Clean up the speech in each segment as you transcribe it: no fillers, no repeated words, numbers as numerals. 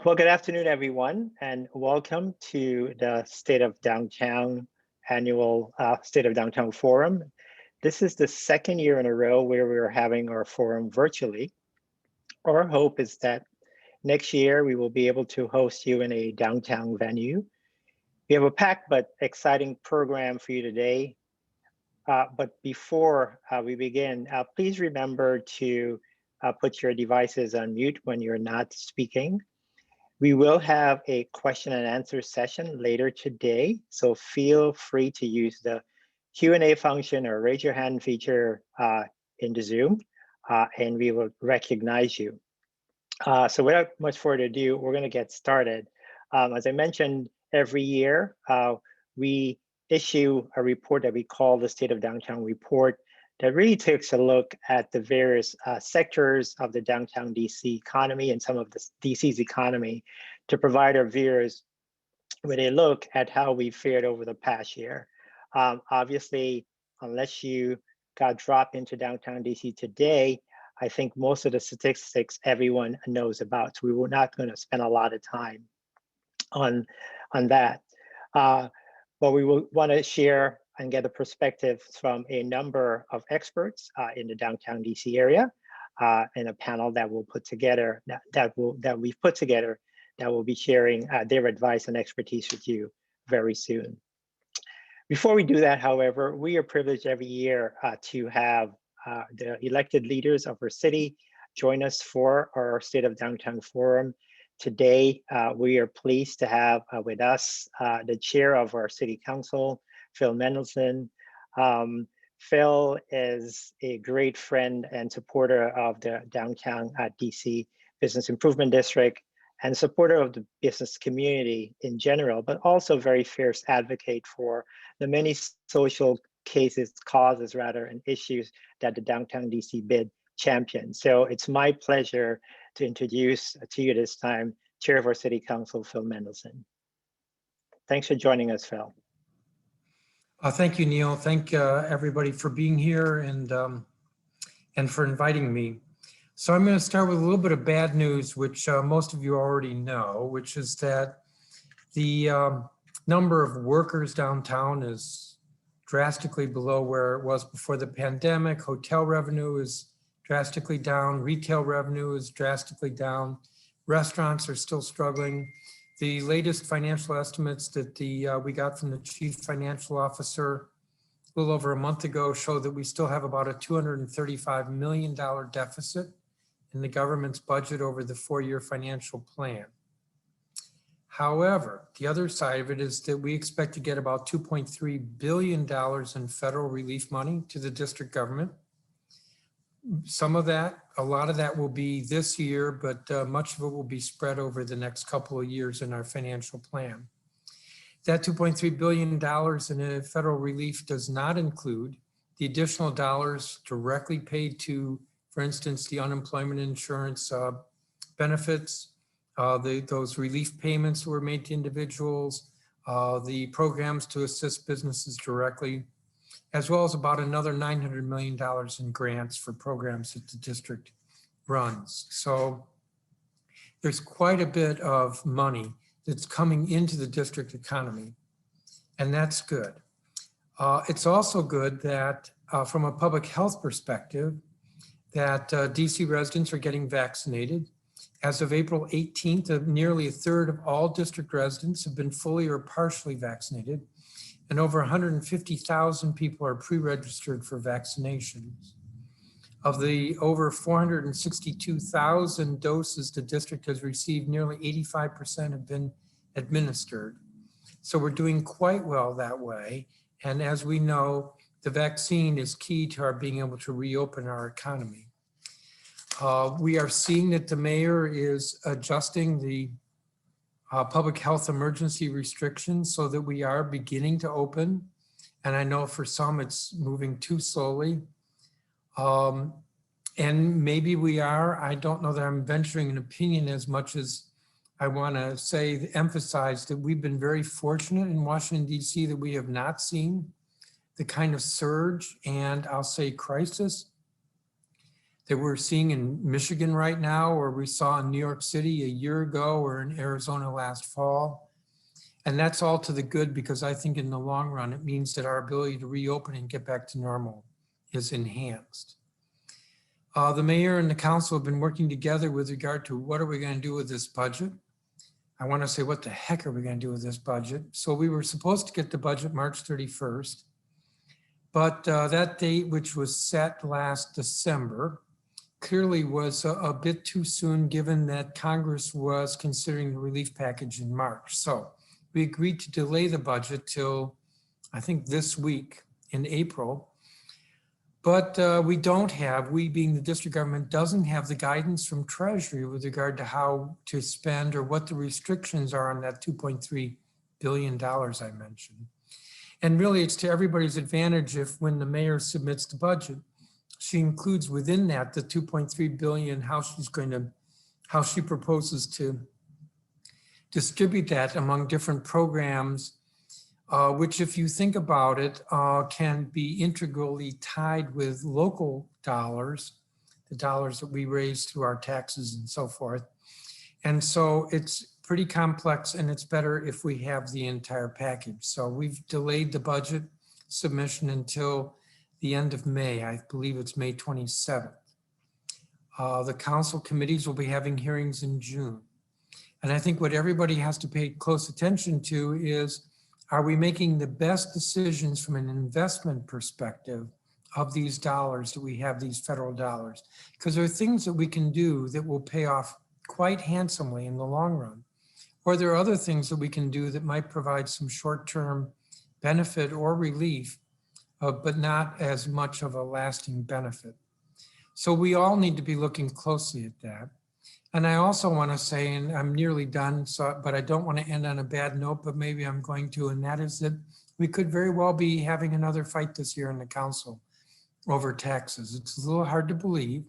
Well, good afternoon, everyone, and welcome to the State of Downtown annual State of Downtown Forum. This is the second year in a row where we're having our forum virtually. Our hope is that next year we will be able to host you in a downtown venue. We have a packed but exciting program for you today. But before we begin, please remember to put your devices on mute when you're not speaking. We will have a question and answer session later today, so feel free to use the Q&A function or raise your hand feature in the Zoom, and we will recognize you. So without much further ado, we're going to get started. As I mentioned, every year we issue a report that we call the State of Downtown Report that really takes a look at the various sectors of the downtown DC economy and some of the DC's economy to provide our viewers with a look at how we fared over the past year. Obviously, unless you got dropped into downtown DC today, I think most of the statistics everyone knows about. So we were not going to spend a lot of time on that. But we will want to share and get a perspective from a number of experts in the downtown DC area, in a panel that we'll put together, that we've put together, that will be sharing their advice and expertise with you very soon. Before we do that, however, we are privileged every year to have the elected leaders of our city join us for our State of Downtown Forum. Today, we are pleased to have with us the chair of our city council, Phil Mendelson. Phil is a great friend and supporter of the downtown DC Business Improvement District and supporter of the business community in general, but also very fierce advocate for the many social causes, and issues that the downtown DC BID champions. So it's my pleasure to introduce to you this time, Chair of our City Council, Phil Mendelson. Thanks for joining us, Phil. Thank you, Neil. Thank everybody for being here and for inviting me. So I'm going to start with a little bit of bad news, which most of you already know, which is that the number of workers downtown is drastically below where it was before the pandemic. Hotel revenue is drastically down. Retail revenue is drastically down. Restaurants are still struggling. The latest financial estimates that we got from the chief financial officer a little over a month ago show that we still have about a $235 million deficit in the government's budget over the 4-year financial plan. However, the other side of it is that we expect to get about $2.3 billion in federal relief money to the district government. Some of that, a lot of that will be this year, but much of it will be spread over the next couple of years in our financial plan. That $2.3 billion in federal relief does not include the additional dollars directly paid to, for instance, the unemployment insurance benefits, those relief payments that were made to individuals, the programs to assist businesses directly, as well as about another $900 million in grants for programs that the district runs. So there's quite a bit of money that's coming into the district economy, and that's good. It's also good that from a public health perspective, that DC residents are getting vaccinated. As of April 18th, nearly a third of all district residents have been fully or partially vaccinated, and over 150,000 people are pre-registered for vaccinations. Of the over 462,000 doses the district has received, nearly 85% have been administered. So we're doing quite well that way. And as we know, the vaccine is key to our being able to reopen our economy. We are seeing that the mayor is adjusting the public health emergency restrictions so that we are beginning to open. And I know for some it's moving too slowly. And maybe we are. I don't know that I'm venturing an opinion as much as I want to say, emphasize that we've been very fortunate in Washington, D.C. that we have not seen the kind of surge and I'll say crisis that we're seeing in Michigan right now, or we saw in New York City a year ago, or in Arizona last fall. And that's all to the good, because I think in the long run, it means that our ability to reopen and get back to normal is enhanced. The mayor and the council have been working together with regard to what are we going to do with this budget. I want to say, what the heck are we going to do with this budget? So we were supposed to get the budget March 31st, but that date, which was set last December, clearly was a bit too soon, given that Congress was considering the relief package in March. So we agreed to delay the budget till, I think, this week in April. But we being the district government, doesn't have the guidance from Treasury with regard to how to spend or what the restrictions are on that $2.3 billion I mentioned. And really, it's to everybody's advantage if, when the mayor submits the budget, she includes within that the $2.3 billion, how she proposes to distribute that among different programs, which, if you think about it, can be integrally tied with local dollars, the dollars that we raise through our taxes and so forth. And so it's pretty complex, and it's better if we have the entire package. So we've delayed the budget submission until the end of May. I believe it's May 27th. The council committees will be having hearings in June. And I think what everybody has to pay close attention to is, are we making the best decisions from an investment perspective of these dollars that we have, these federal dollars? Because there are things that we can do that will pay off quite handsomely in the long run. Or there are other things that we can do that might provide some short-term benefit or relief, but not as much of a lasting benefit. So we all need to be looking closely at that. And I also want to say, and I'm nearly done, but I don't want to end on a bad note, but maybe I'm going to, and that is that we could very well be having another fight this year in the council over taxes. It's a little hard to believe,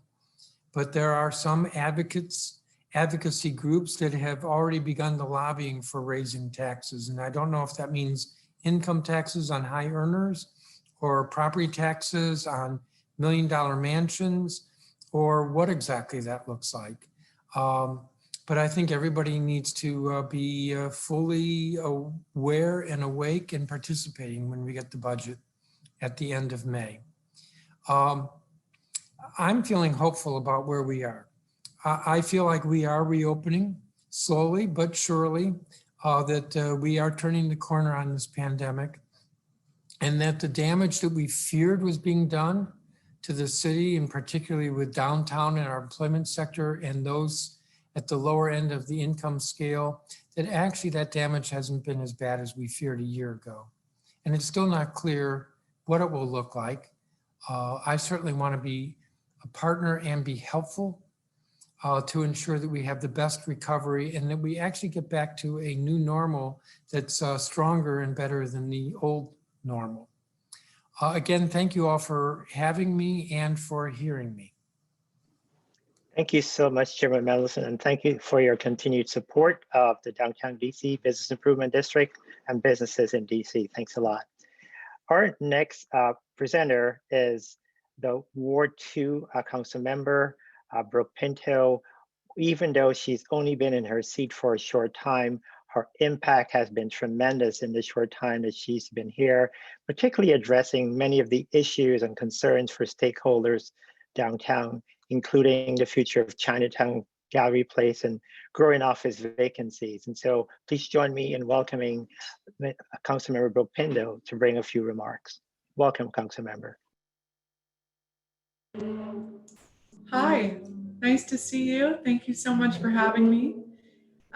but there are some advocacy groups that have already begun the lobbying for raising taxes. And I don't know if that means income taxes on high earners, or property taxes on million-dollar mansions, or what exactly that looks like. But I think everybody needs to be fully aware and awake and participating when we get the budget at the end of May. I'm feeling hopeful about where we are. I feel like we are reopening slowly but surely, that we are turning the corner on this pandemic, and that the damage that we feared was being done to the city, and particularly with downtown and our employment sector and those at the lower end of the income scale, that actually that damage hasn't been as bad as we feared a year ago. And it's still not clear what it will look like. I certainly want to be a partner and be helpful to ensure that we have the best recovery, and that we actually get back to a new normal that's stronger and better than the old normal. Again, thank you all for having me and for hearing me. Thank you so much, Chairman Mendelson, and thank you for your continued support of the Downtown DC Business Improvement District and businesses in DC. Thanks a lot. Our next presenter is the Ward 2 Council member, Brook Pinto. Even though she's only been in her seat for a short time, her impact has been tremendous in the short time that she's been here, particularly addressing many of the issues and concerns for stakeholders downtown, including the future of Chinatown Gallery Place and growing office vacancies. And so please join me in welcoming Councilmember Brook Pinto to bring a few remarks. Welcome, Councilmember. Hi, nice to see you. Thank you so much for having me.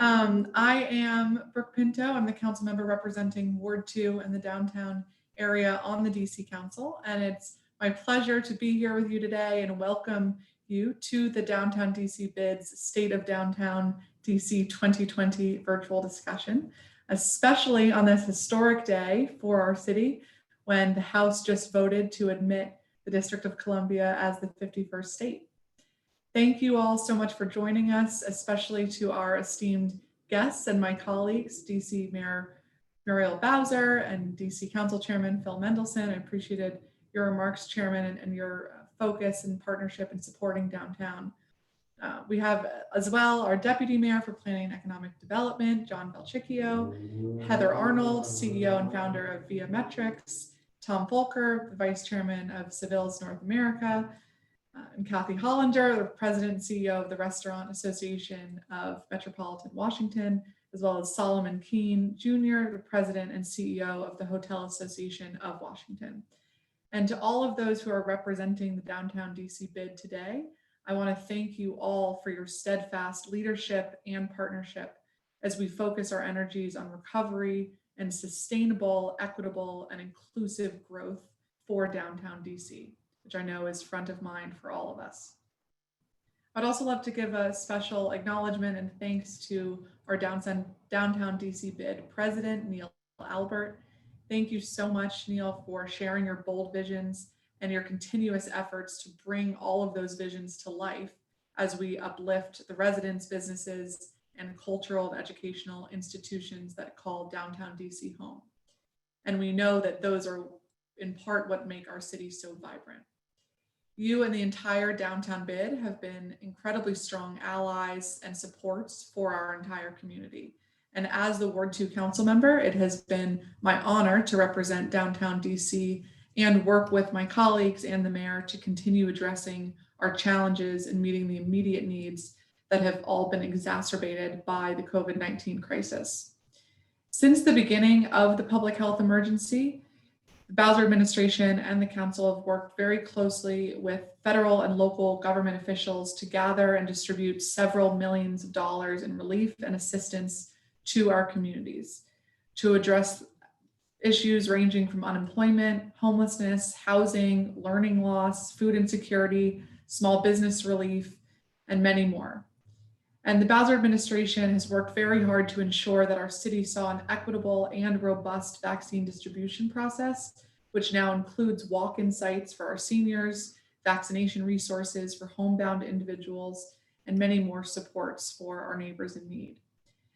I am Brook Pinto. I'm the council member representing Ward 2 in the downtown area on the DC Council, and it's my pleasure to be here with you today and welcome you to the Downtown DC BID's State of Downtown DC 2020 virtual discussion, especially on this historic day for our city when the House just voted to admit the District of Columbia as the 51st state. Thank you all so much for joining us, especially to our esteemed guests and my colleagues, DC Mayor Muriel Bowser and DC Council Chairman Phil Mendelson. I appreciated your remarks, Chairman, and your focus and partnership in supporting downtown. We have as well our Deputy Mayor for Planning and Economic Development, John Belchicchio, Heather Arnold, CEO and founder of Via Metrics, Tom Fulcher, the Vice Chairman of Seville's North America, and Kathy Hollinger, the President and CEO of the Restaurant Association of Metropolitan Washington, as well as Solomon Keene Jr., the President and CEO of the Hotel Association of Washington. And to all of those who are representing the Downtown DC BID today, I want to thank you all for your steadfast leadership and partnership as we focus our energies on recovery and sustainable, equitable, and inclusive growth for downtown DC, which I know is front of mind for all of us. I'd also love to give a special acknowledgement and thanks to our Downtown DC BID President, Neil Albert. Thank you so much, Neil, for sharing your bold visions and your continuous efforts to bring all of those visions to life as we uplift the residents, businesses, and cultural and educational institutions that call downtown DC home. And we know that those are in part what make our city so vibrant. You and the entire downtown BID have been incredibly strong allies and supports for our entire community. And as the Ward 2 council member, it has been my honor to represent downtown DC and work with my colleagues and the mayor to continue addressing our challenges and meeting the immediate needs that have all been exacerbated by the COVID-19 crisis. Since the beginning of the public health emergency, the Bowser administration and the council have worked very closely with federal and local government officials to gather and distribute several millions of dollars in relief and assistance to our communities to address issues ranging from unemployment, homelessness, housing, learning loss, food insecurity, small business relief, and many more. And the Bowser administration has worked very hard to ensure that our city saw an equitable and robust vaccine distribution process, which now includes walk-in sites for our seniors, vaccination resources for homebound individuals, and many more supports for our neighbors in need.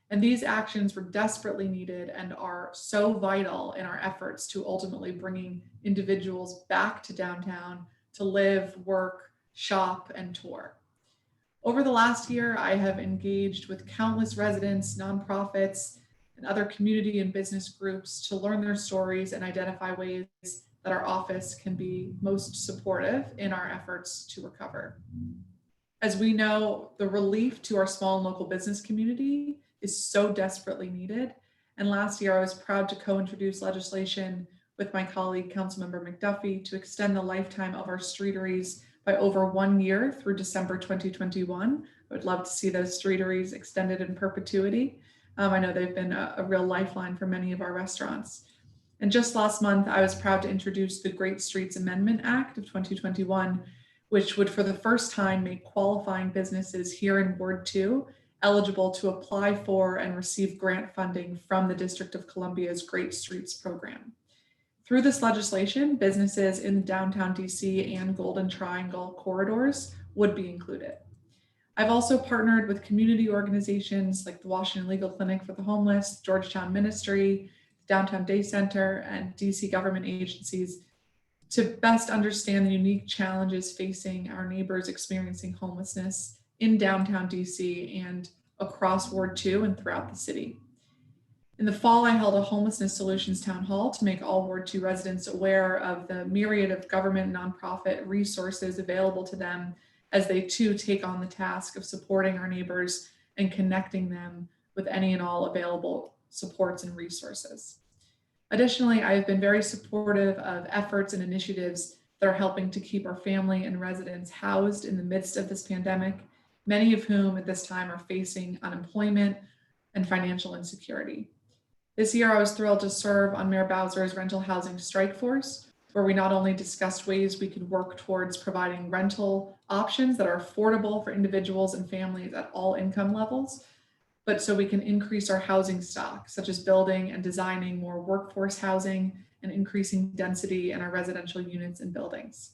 And these actions were desperately needed and are so vital in our efforts to ultimately bringing individuals back to downtown to live, work, shop, and tour. Over the last year, I have engaged with countless residents, nonprofits, and other community and business groups to learn their stories and identify ways that our office can be most supportive in our efforts to recover. As we know, the relief to our small and local business community is so desperately needed. And last year, I was proud to co-introduce legislation with my colleague, Councilmember McDuffie, to extend the lifetime of our streeteries by over 1 year through December 2021. I would love to see those streeteries extended in perpetuity. I know they've been a real lifeline for many of our restaurants. And just last month, I was proud to introduce the Great Streets Amendment Act of 2021, which would for the first time make qualifying businesses here in Ward 2 eligible to apply for and receive grant funding from the District of Columbia's Great Streets program. Through this legislation, businesses in downtown DC and Golden Triangle corridors would be included. I've also partnered with community organizations like the Washington Legal Clinic for the Homeless, Georgetown Ministry, Downtown Day Center, and DC government agencies to best understand the unique challenges facing our neighbors experiencing homelessness in downtown DC and across Ward 2 and throughout the city. In the fall, I held a homelessness solutions town hall to make all Ward 2 residents aware of the myriad of government nonprofit resources available to them as they too take on the task of supporting our neighbors and connecting them with any and all available supports and resources. Additionally, I have been very supportive of efforts and initiatives that are helping to keep our family and residents housed in the midst of this pandemic, many of whom at this time are facing unemployment and financial insecurity. This year, I was thrilled to serve on Mayor Bowser's rental housing strike force, where we not only discussed ways we could work towards providing rental options that are affordable for individuals and families at all income levels, but so we can increase our housing stock, such as building and designing more workforce housing and increasing density in our residential units and buildings.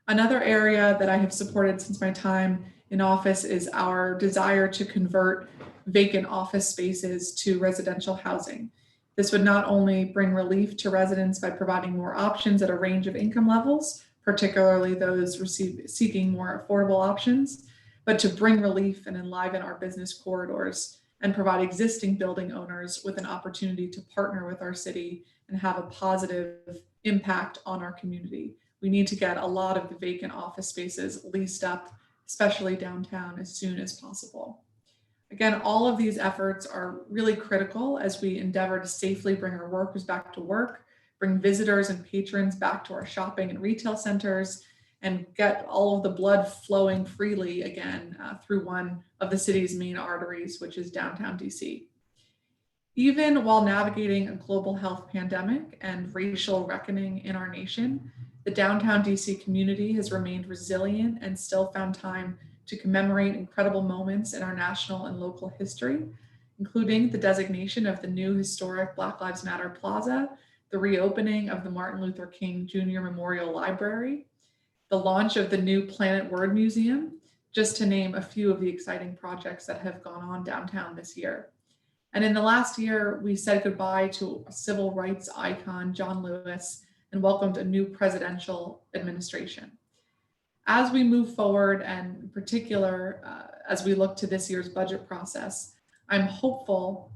Another area that I have supported since my time in office is our desire to convert vacant office spaces to residential housing. This would not only bring relief to residents by providing more options at a range of income levels, particularly those seeking more affordable options, but to bring relief and enliven our business corridors and provide existing building owners with an opportunity to partner with our city and have a positive impact on our community. We need to get a lot of the vacant office spaces leased up, especially downtown, as soon as possible. Again, all of these efforts are really critical as we endeavor to safely bring our workers back to work, bring visitors and patrons back to our shopping and retail centers, and get all of the blood flowing freely again through one of the city's main arteries, which is downtown DC. Even while navigating a global health pandemic and racial reckoning in our nation, the downtown DC community has remained resilient and still found time to commemorate incredible moments in our national and local history, including the designation of the new historic Black Lives Matter Plaza, the reopening of the Martin Luther King Jr. Memorial Library, the launch of the new Planet Word Museum, just to name a few of the exciting projects that have gone on downtown this year. And in the last year, we said goodbye to a civil rights icon, John Lewis, and welcomed a new presidential administration. As we move forward, and in particular, as we look to this year's budget process, I'm hopeful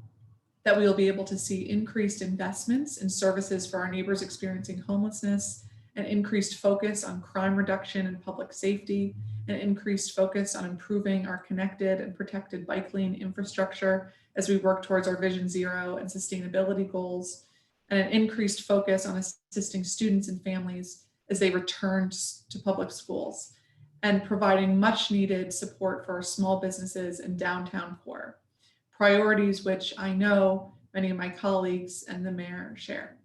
that we will be able to see increased investments in services for our neighbors experiencing homelessness, an increased focus on crime reduction and public safety, an increased focus on improving our connected and protected bike lane infrastructure as we work towards our Vision Zero and sustainability goals, and an increased focus on assisting students and families as they return to public schools, and providing much needed support for our small businesses and downtown core, priorities which I know many of my colleagues and the mayor share.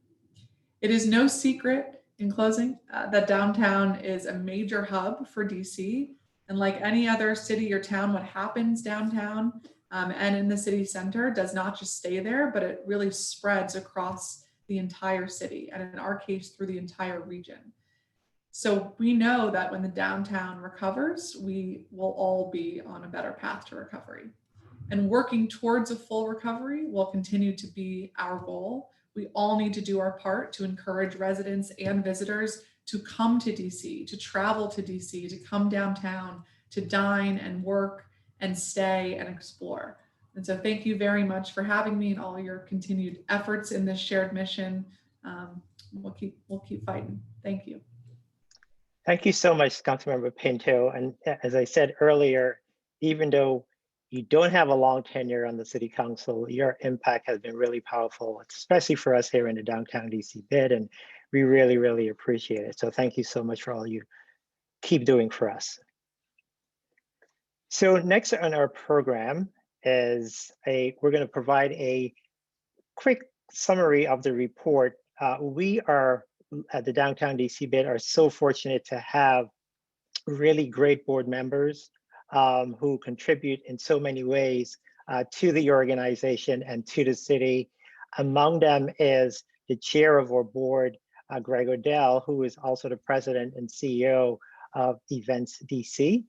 It is no secret, in closing, that downtown is a major hub for DC, and like any other city or town, what happens downtown and in the city center does not just stay there, but it really spreads across the entire city, and in our case, through the entire region. So we know that when the downtown recovers, we will all be on a better path to recovery. And working towards a full recovery will continue to be our goal. We all need to do our part to encourage residents and visitors to come to DC, to travel to DC, to come downtown, to dine and work and stay and explore. And so thank you very much for having me and all your continued efforts in this shared mission. We'll keep fighting. Thank you. Thank you so much, Councilmember Pinto. And as I said earlier, even though you don't have a long tenure on the City Council, your impact has been really powerful, especially for us here in the Downtown DC BID, and we really, really appreciate it. So thank you so much for all you keep doing for us. So next on our program is we're going to provide a quick summary of the report. We are at the Downtown DC BID are so fortunate to have really great board members who contribute in so many ways to the organization and to the city. Among them is the chair of our board, Greg Odell, who is also the president and CEO of Events DC.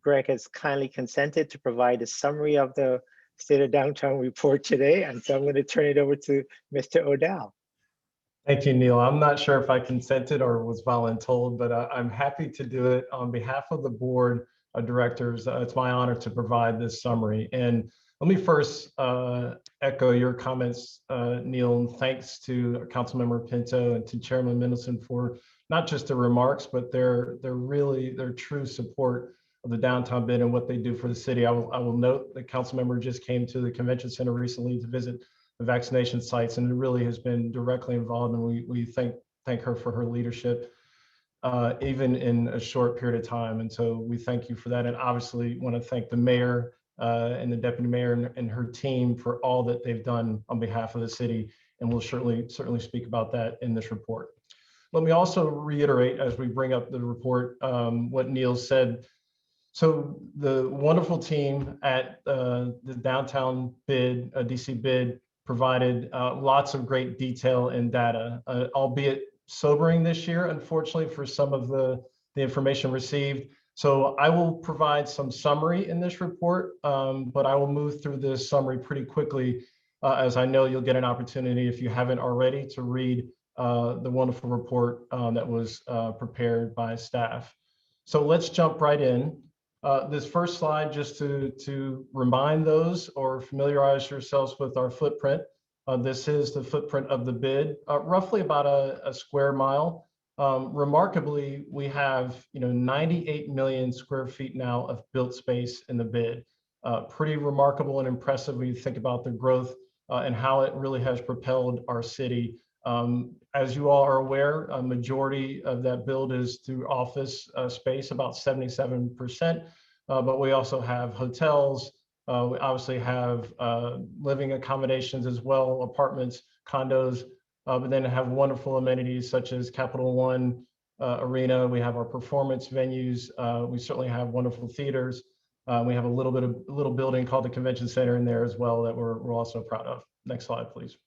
Greg has kindly consented to provide a summary of the State of Downtown report today, and so I'm going to turn it over to Mr. Odell. Thank you, Neil. I'm not sure if I consented or was voluntold, but I'm happy to do it on behalf of the board of directors. It's my honor to provide this summary. And let me first echo your comments, Neil, and thanks to Councilmember Pinto and to Chairman Mendelson for not just the remarks, but their true support of the Downtown BID and what they do for the city. I will note that Councilmember just came to the convention center recently to visit the vaccination sites, and it really has been directly involved, and we thank her for her leadership, even in a short period of time. And so we thank you for that. And obviously want to thank the mayor and the deputy mayor and her team for all that they've done on behalf of the city. And we'll certainly speak about that in this report. Let me also reiterate, as we bring up the report, what Neil said. So the wonderful team at the Downtown BID, DC BID, provided lots of great detail and data, albeit sobering this year, unfortunately, for some of the information received. So I will provide some summary in this report, but I will move through this summary pretty quickly, as I know you'll get an opportunity, if you haven't already, to read the wonderful report that was prepared by staff. So let's jump right in. This first slide, just to remind those or familiarize yourselves with our footprint. This is the footprint of the BID, roughly about a square mile. Remarkably, we have 98 million square feet now of built space in the BID. Pretty remarkable and impressive when you think about the growth and how it really has propelled our city. As you all are aware, a majority of that build is through office space, about 77%, but we also have hotels. We obviously have living accommodations as well, apartments, condos, but then have wonderful amenities such as Capital One Arena. We have our performance venues. We certainly have wonderful theaters. We have a little building called the Convention Center in there as well that we're also proud of. Next slide, please.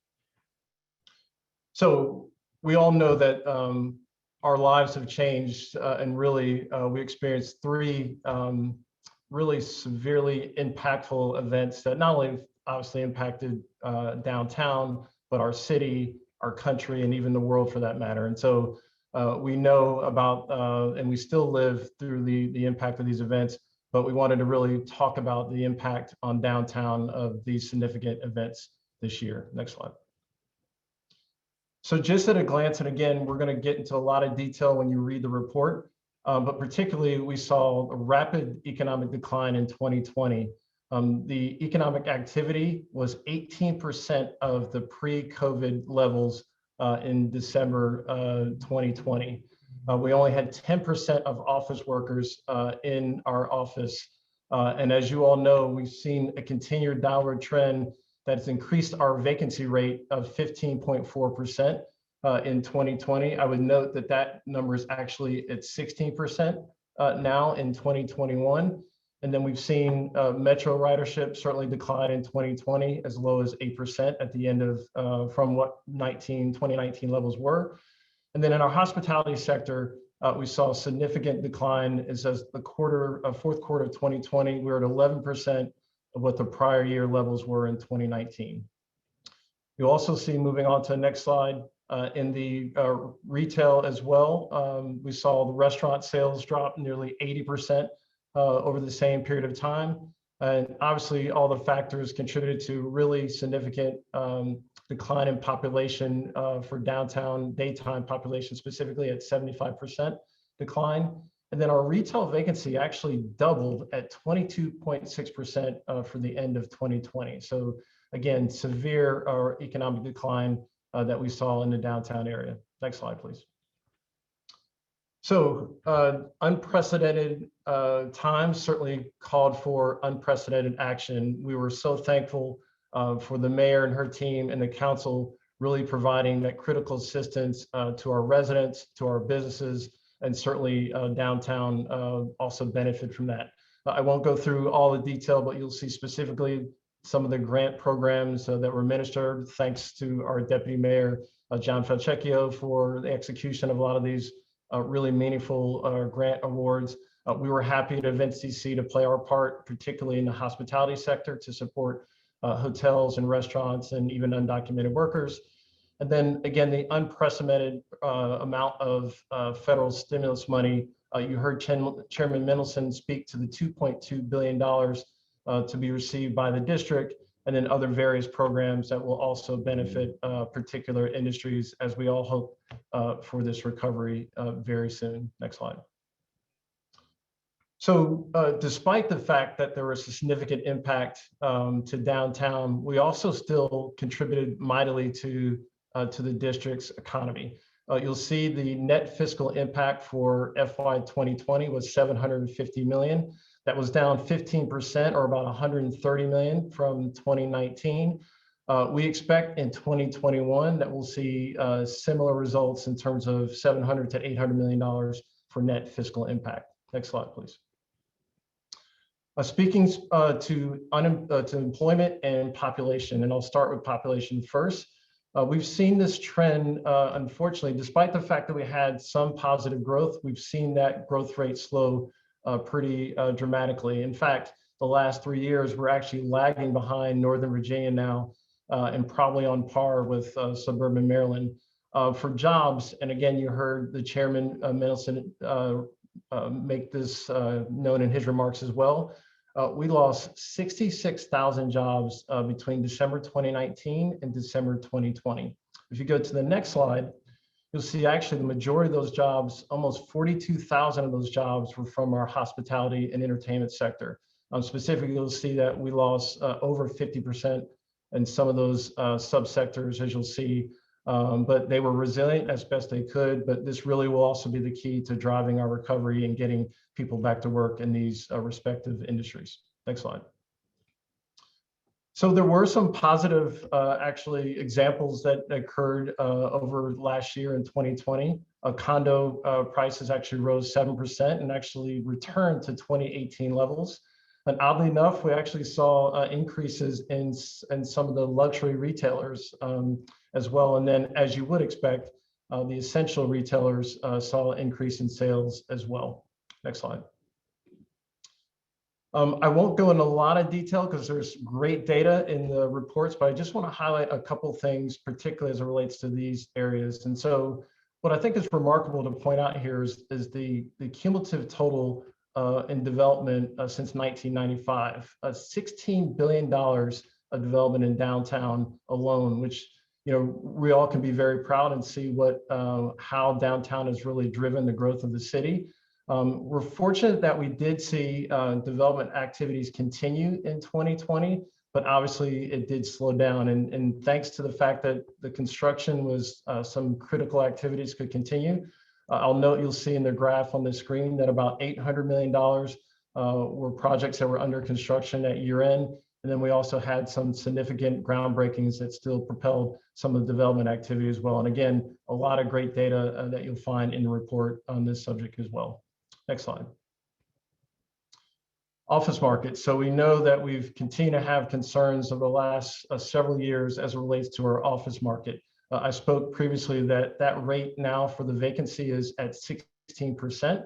So we all know that our lives have changed and really we experienced three really severely impactful events that not only obviously impacted downtown, but our city, our country, and even the world for that matter. And so we know about and we still live through the impact of these events, but we wanted to really talk about the impact on downtown of these significant events this year. Next slide. So just at a glance, and again, we're going to get into a lot of detail when you read the report, but particularly we saw a rapid economic decline in 2020. The economic activity was 18% of the pre-COVID levels in December 2020. We only had 10% of office workers in our office. And as you all know, we've seen a continued downward trend that's increased our vacancy rate of 15.4% in 2020. I would note that that number is actually at 16% now in 2021. And then we've seen metro ridership certainly decline in 2020 as low as 8% at the end of from what 2019 levels were. And then in our hospitality sector, we saw a significant decline as the fourth quarter of 2020, we were at 11% of what the prior year levels were in 2019. You also see, moving on to the next slide, in the retail as well, we saw the restaurant sales drop nearly 80% over the same period of time. And obviously all the factors contributed to really significant decline in population for downtown daytime population, specifically at 75% decline. And then our retail vacancy actually doubled at 22.6% for the end of 2020. So again, severe economic decline that we saw in the downtown area. Next slide, please. So unprecedented times certainly called for unprecedented action. We were so thankful for the mayor and her team and the council really providing that critical assistance to our residents, to our businesses, and certainly downtown also benefit from that. I won't go through all the detail, but you'll see specifically some of the grant programs that were administered, thanks to our Deputy Mayor, John Fulcher, for the execution of a lot of these really meaningful grant awards. We were at Events DC to play our part, particularly in the hospitality sector, to support hotels and restaurants and even undocumented workers. And then again, the unprecedented amount of federal stimulus money. You heard Chairman Mendelson speak to the $2.2 billion to be received by the district, and then other various programs that will also benefit particular industries as we all hope for this recovery very soon. Next slide. So despite the fact that there was a significant impact to downtown, we also still contributed mightily to the district's economy. You'll see the net fiscal impact for FY 2020 was $750 million. That was down 15%, or about $130 million from 2019. We expect in 2021 that we'll see similar results in terms of $700 to $800 million for net fiscal impact. Next slide, please. Speaking to employment and population, and I'll start with population first. We've seen this trend, unfortunately, despite the fact that we had some positive growth, we've seen that growth rate slow pretty dramatically. In fact, the last 3 years, we're actually lagging behind Northern Virginia now and probably on par with suburban Maryland. For jobs, and again, you heard the chairman, Mendelson, make this known in his remarks as well. We lost 66,000 jobs between December 2019 and December 2020. If you go to the next slide, you'll see actually the majority of those jobs, almost 42,000 of those jobs were from our hospitality and entertainment sector. Specifically, you'll see that we lost over 50% in some of those subsectors, as you'll see, but they were resilient as best they could. But this really will also be the key to driving our recovery and getting people back to work in these respective industries. Next slide. So there were some positive actually examples that occurred over last year in 2020. Condo prices actually rose 7% and actually returned to 2018 levels. And oddly enough, we actually saw increases in some of the luxury retailers as well. And then, as you would expect, the essential retailers saw an increase in sales as well. Next slide. I won't go into a lot of detail because there's great data in the reports, but I just want to highlight a couple things, particularly as it relates to these areas. And so what I think is remarkable to point out here is the cumulative total in development since 1995, $16 billion of development in downtown alone, which, you know, we all can be very proud and see what how downtown has really driven the growth of the city. We're fortunate that we did see development activities continue in 2020, but obviously it did slow down. And thanks to the fact that the construction was some critical activities could continue. I'll note, you'll see in the graph on the screen that about $800 million were projects that were under construction at year end. And then we also had some significant groundbreakings that still propelled some of the development activity as well. And again, a lot of great data that you'll find in the report on this subject as well. Next slide. Office market. So we know that we've continued to have concerns over the last several years as it relates to our office market. I spoke previously that rate now for the vacancy is at 16%.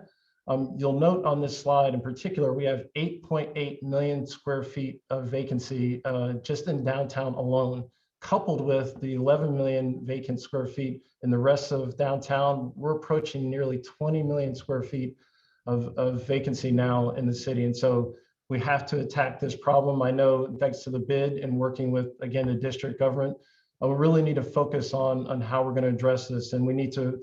You'll note on this slide in particular, we have 8.8 million square feet of vacancy just in downtown alone, coupled with the 11 million vacant square feet in the rest of downtown. We're approaching nearly 20 million square feet of vacancy now in the city. And so we have to attack this problem. I know thanks to the BID and working with, again, the district government, we really need to focus on how we're going to address this. And we need to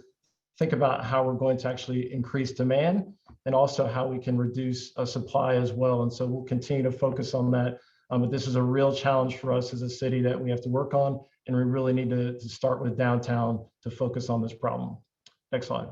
think about how we're going to actually increase demand and also how we can reduce supply as well. And so we'll continue to focus on that. But this is a real challenge for us as a city that we have to work on. And we really need to start with downtown to focus on this problem. Next slide.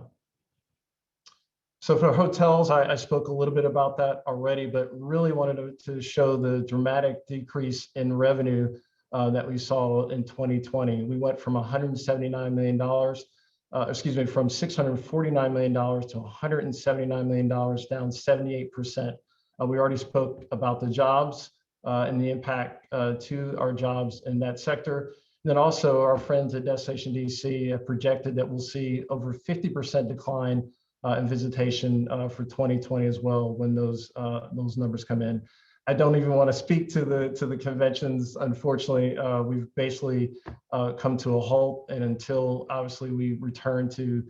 So for hotels, I spoke a little bit about that already, but really wanted to show the dramatic decrease in revenue that we saw in 2020. We went from $179 million, from $649 million to $179 million, down 78%. We already spoke about the jobs and the impact to our jobs in that sector. And then also our friends at Destination DC have projected that we'll see over 50% decline in visitation for 2020 as well when those numbers come in. I don't even want to speak to the conventions. Unfortunately, we've basically come to a halt, and until obviously we return to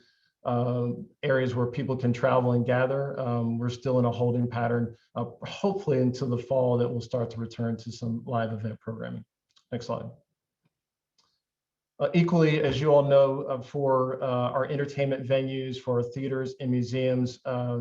areas where people can travel and gather, we're still in a holding pattern. Hopefully until the fall that we'll start to return to some live event programming. Next slide. Equally, as you all know, for our entertainment venues, for our theaters and museums,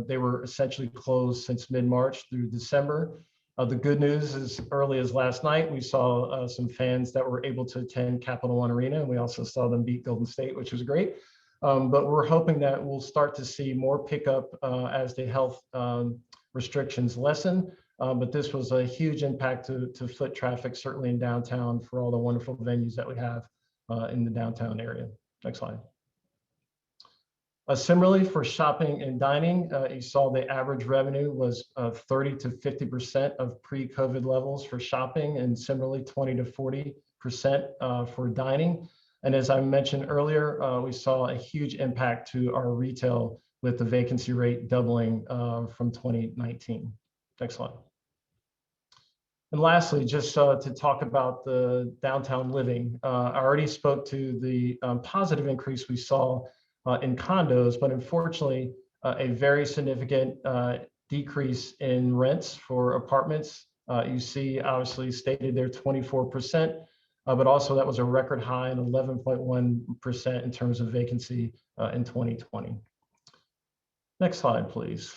they were essentially closed since mid-March through December. The good news is early as last night, we saw some fans that were able to attend Capital One Arena, and we also saw them beat Golden State, which was great. But we're hoping that we'll start to see more pickup as the health restrictions lessen. But this was a huge impact to foot traffic, certainly in downtown, for all the wonderful venues that we have in the downtown area. Next slide. Similarly, for shopping and dining, you saw the average revenue was 30 to 50% of pre-COVID levels for shopping, and similarly 20 to 40% for dining. And as I mentioned earlier, we saw a huge impact to our retail with the vacancy rate doubling from 2019. Next slide. And lastly, just to talk about the downtown living, I already spoke to the positive increase we saw in condos, but unfortunately, a very significant decrease in rents for apartments. You see, obviously stated there 24%, but also that was a record high and 11.1% in terms of vacancy in 2020. Next slide, please.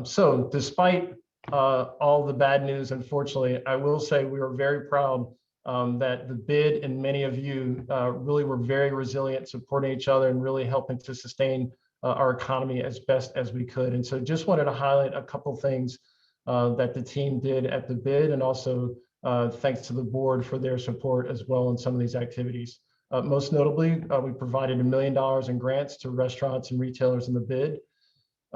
So despite all the bad news, unfortunately, I will say we were very proud that the BID and many of you really were very resilient, supporting each other and really helping to sustain our economy as best as we could. And so just wanted to highlight a couple things that the team did at the BID, and also thanks to the board for their support as well in some of these activities. Most notably, we provided $1 million in grants to restaurants and retailers in the BID.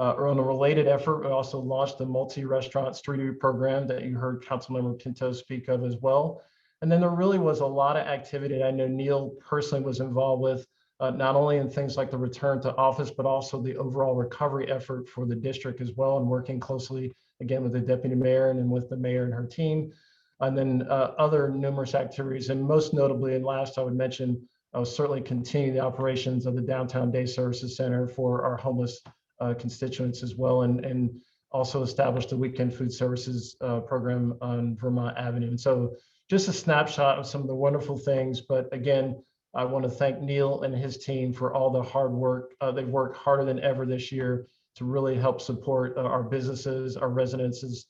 On a related effort, we also launched the multi-restaurant street food program that you heard Councilmember Pinto speak of as well. And then there really was a lot of activity I know Neil personally was involved with, not only in things like the return to office, but also the overall recovery effort for the district as well, and working closely, again, with the deputy mayor and with the mayor and her team. And then other numerous activities, and most notably, and last I would mention, I was certainly continue the operations of the Downtown Day Services Center for our homeless constituents as well, and also established the weekend food services program on Vermont Avenue. And so just a snapshot of some of the wonderful things, but again, I want to thank Neil and his team for all the hard work. They've worked harder than ever this year to really help support our businesses, our residents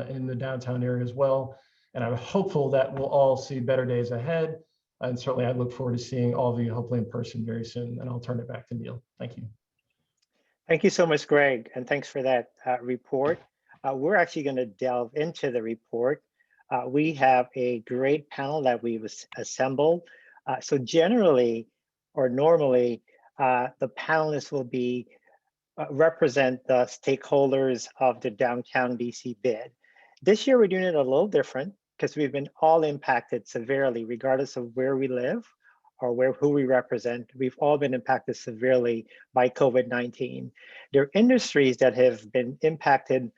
in the downtown area as well. And I'm hopeful that we'll all see better days ahead. And certainly I look forward to seeing all of you hopefully in person very soon. And I'll turn it back to Neil. Thank you. Thank you so much, Greg, and thanks for that report. We're actually going to delve into the report. We have a great panel that we've assembled. So generally, or normally, the panelists will be represent the stakeholders of the Downtown DC BID. This year, we're doing it a little different because we've been all impacted severely, regardless of where we live or who we represent. We've all been impacted severely by COVID-19. There are industries that have been impacted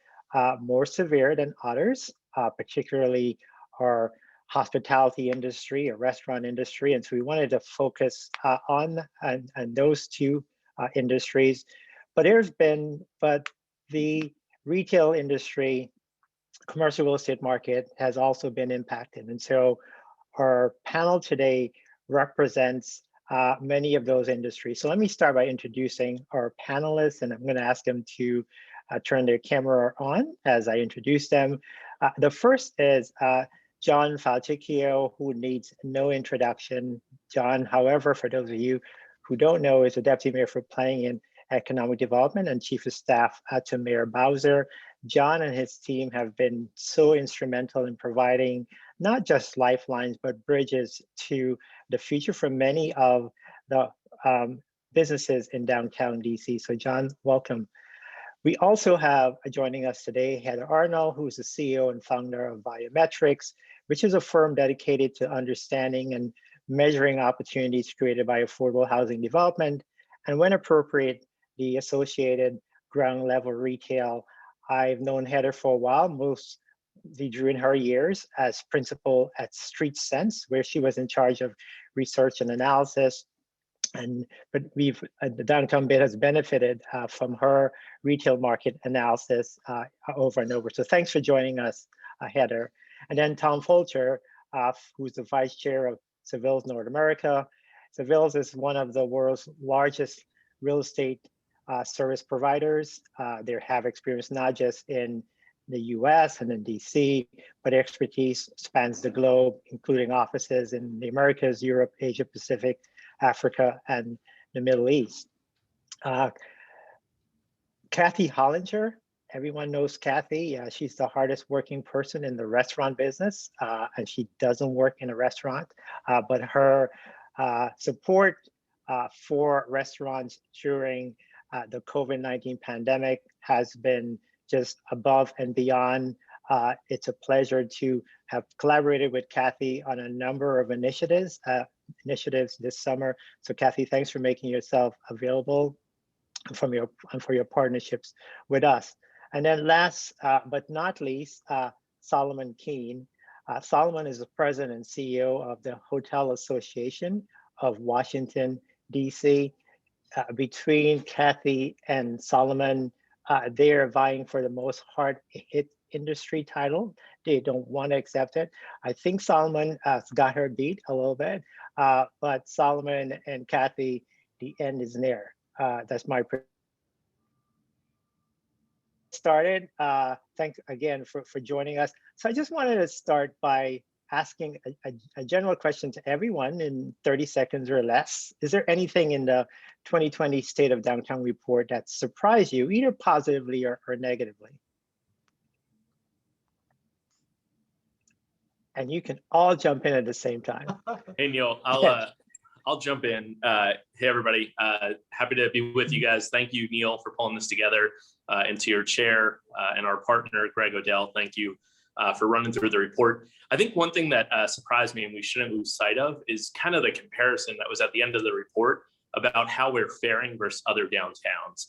more severe than others, particularly our hospitality industry, or restaurant industry. And so we wanted to focus on those two industries. But the retail industry, commercial real estate market has also been impacted. And so our panel today represents many of those industries. So let me start by introducing our panelists, and I'm going to ask them to turn their camera on as I introduce them. The first is John Falchicchio, who needs no introduction. John, however, for those of you who don't know, is the Deputy Mayor for Planning and Economic Development and Chief of Staff to Mayor Bowser. John and his team have been so instrumental in providing not just lifelines, but bridges to the future for many of the businesses in downtown DC. So John, welcome. We also have joining us today, Heather Arnold, who is the CEO and founder of Biometrics, which is a firm dedicated to understanding and measuring opportunities created by affordable housing development, and when appropriate, the associated ground level retail. I've known Heather for a while, mostly during her years as principal at Street Sense, where she was in charge of research and analysis. But the Downtown BID has benefited from her retail market analysis over and over. So thanks for joining us, Heather. And then Tom Fulcher, who's the Vice Chair of Savills North America. Savills is one of the world's largest real estate service providers. They have experience not just in the US and in DC, but expertise spans the globe, including offices in the Americas, Europe, Asia Pacific, Africa, and the Middle East. Kathy Hollinger, everyone knows Kathy. She's the hardest working person in the restaurant business, and she doesn't work in a restaurant, but her support for restaurants during the COVID-19 pandemic has been just above and beyond. It's a pleasure to have collaborated with Kathy on a number of initiatives this summer. So Kathy, thanks for making yourself available for your partnerships with us. And then last but not least, Solomon Keene. Solomon is the president and CEO of the Hotel Association of Washington, D.C. Between Kathy and Solomon, they are vying for the most hard-hit industry title. They don't want to accept it. I think Solomon has got her beat a little bit, but Solomon and Kathy, the end is near. That's my started. Thanks again for joining us. So I just wanted to start by asking a general question to everyone in 30 seconds or less. Is there anything in the 2020 State of Downtown report that surprised you, either positively or negatively? And you can all jump in at the same time. Hey, Neil, I'll jump in. Hey, everybody. Happy to be with you guys. Thank you, Neil, for pulling this together, and to your chair and our partner, Greg Odell. Thank you for running through the report. I think one thing that surprised me and we shouldn't lose sight of is kind of the comparison that was at the end of the report about how we're faring versus other downtowns.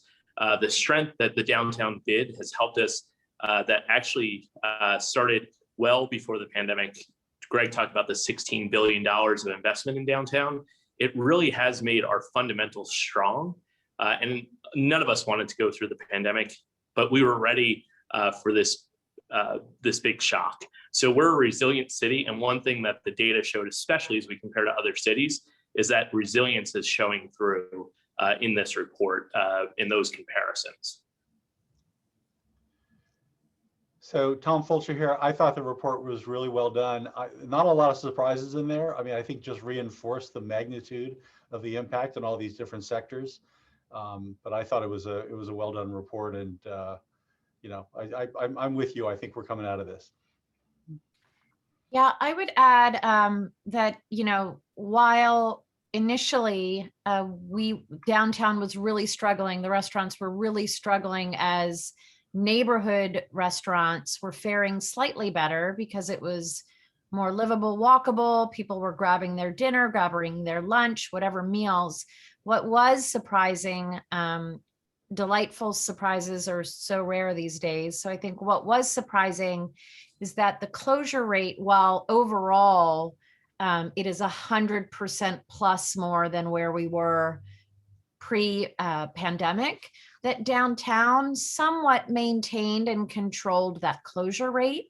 The strength that the downtown bid has helped us that actually started well before the pandemic. Greg talked about the $16 billion of investment in downtown. It really has made our fundamentals strong. And none of us wanted to go through the pandemic, but we were ready for this big shock. So we're a resilient city. And one thing that the data showed, especially as we compare to other cities, is that resilience is showing through in this report, in those comparisons. So Tom Fulcher here. I thought the report was really well done. Not a lot of surprises in there. I mean, I think just reinforced the magnitude of the impact in all these different sectors. But I thought it was a well done report, and you know, I'm with you. I think we're coming out of this. Yeah, I would add that, you know, while initially downtown was really struggling, the restaurants were really struggling, as neighborhood restaurants were faring slightly better because it was more livable, walkable. People were grabbing their dinner, grabbing their lunch, whatever meals. What was surprising, delightful surprises are so rare these days. So I think what was surprising is that the closure rate, while overall it is 100% plus more than where we were pre-pandemic, that downtown somewhat maintained and controlled that closure rate.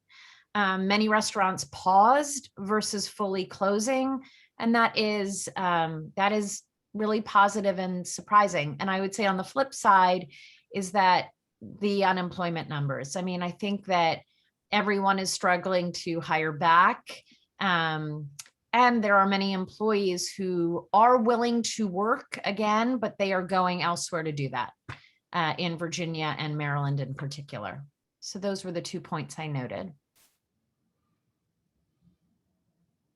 Many restaurants paused versus fully closing, and that is really positive and surprising. And I would say on the flip side is that the unemployment numbers. I mean, I think that everyone is struggling to hire back. And there are many employees who are willing to work again, but they are going elsewhere to do that, in Virginia and Maryland in particular. So those were the 2 points I noted.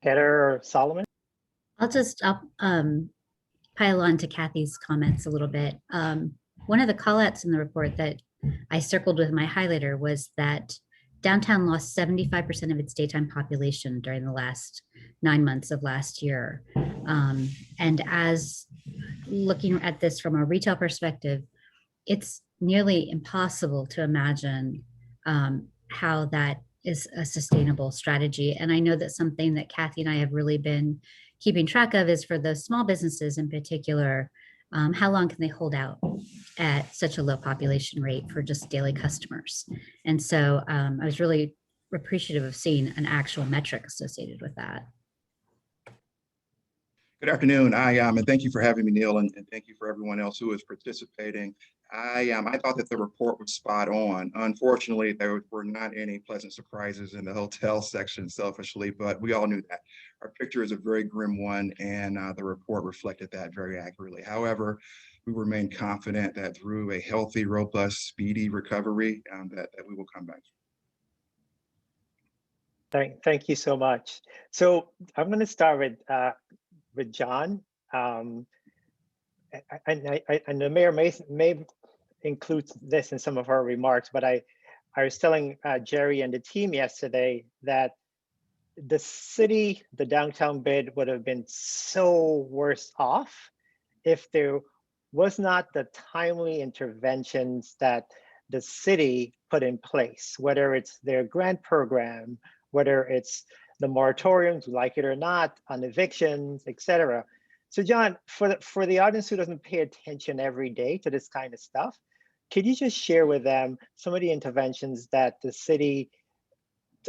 Heather or Solomon? I'll just pile on to Kathy's comments a little bit. One of the callouts in the report that I circled with my highlighter was that downtown lost 75% of its daytime population during the last 9 months of last year. And as looking at this from a retail perspective, it's nearly impossible to imagine how that is a sustainable strategy. And I know that something that Kathy and I have really been keeping track of is for those small businesses in particular, how long can they hold out at such a low population rate for just daily customers? And so I was really appreciative of seeing an actual metric associated with that. Good afternoon. And thank you for having me, Neil, and thank you for everyone else who is participating. I thought that the report was spot on. Unfortunately, there were not any pleasant surprises in the hotel section, selfishly, but we all knew that. Our picture is a very grim one, and the report reflected that very accurately. However, we remain confident that through a healthy, robust, speedy recovery, that we will come back. Thank you so much. So I'm going to start with John. And the mayor may include this in some of her remarks, but I was telling Jerry and the team yesterday that the city, the downtown bid would have been so worse off if there was not the timely interventions that the city put in place, whether it's their grant program, whether it's the moratoriums, like it or not, on evictions, et cetera. So John, for the audience who doesn't pay attention every day to this kind of stuff, could you just share with them some of the interventions that the city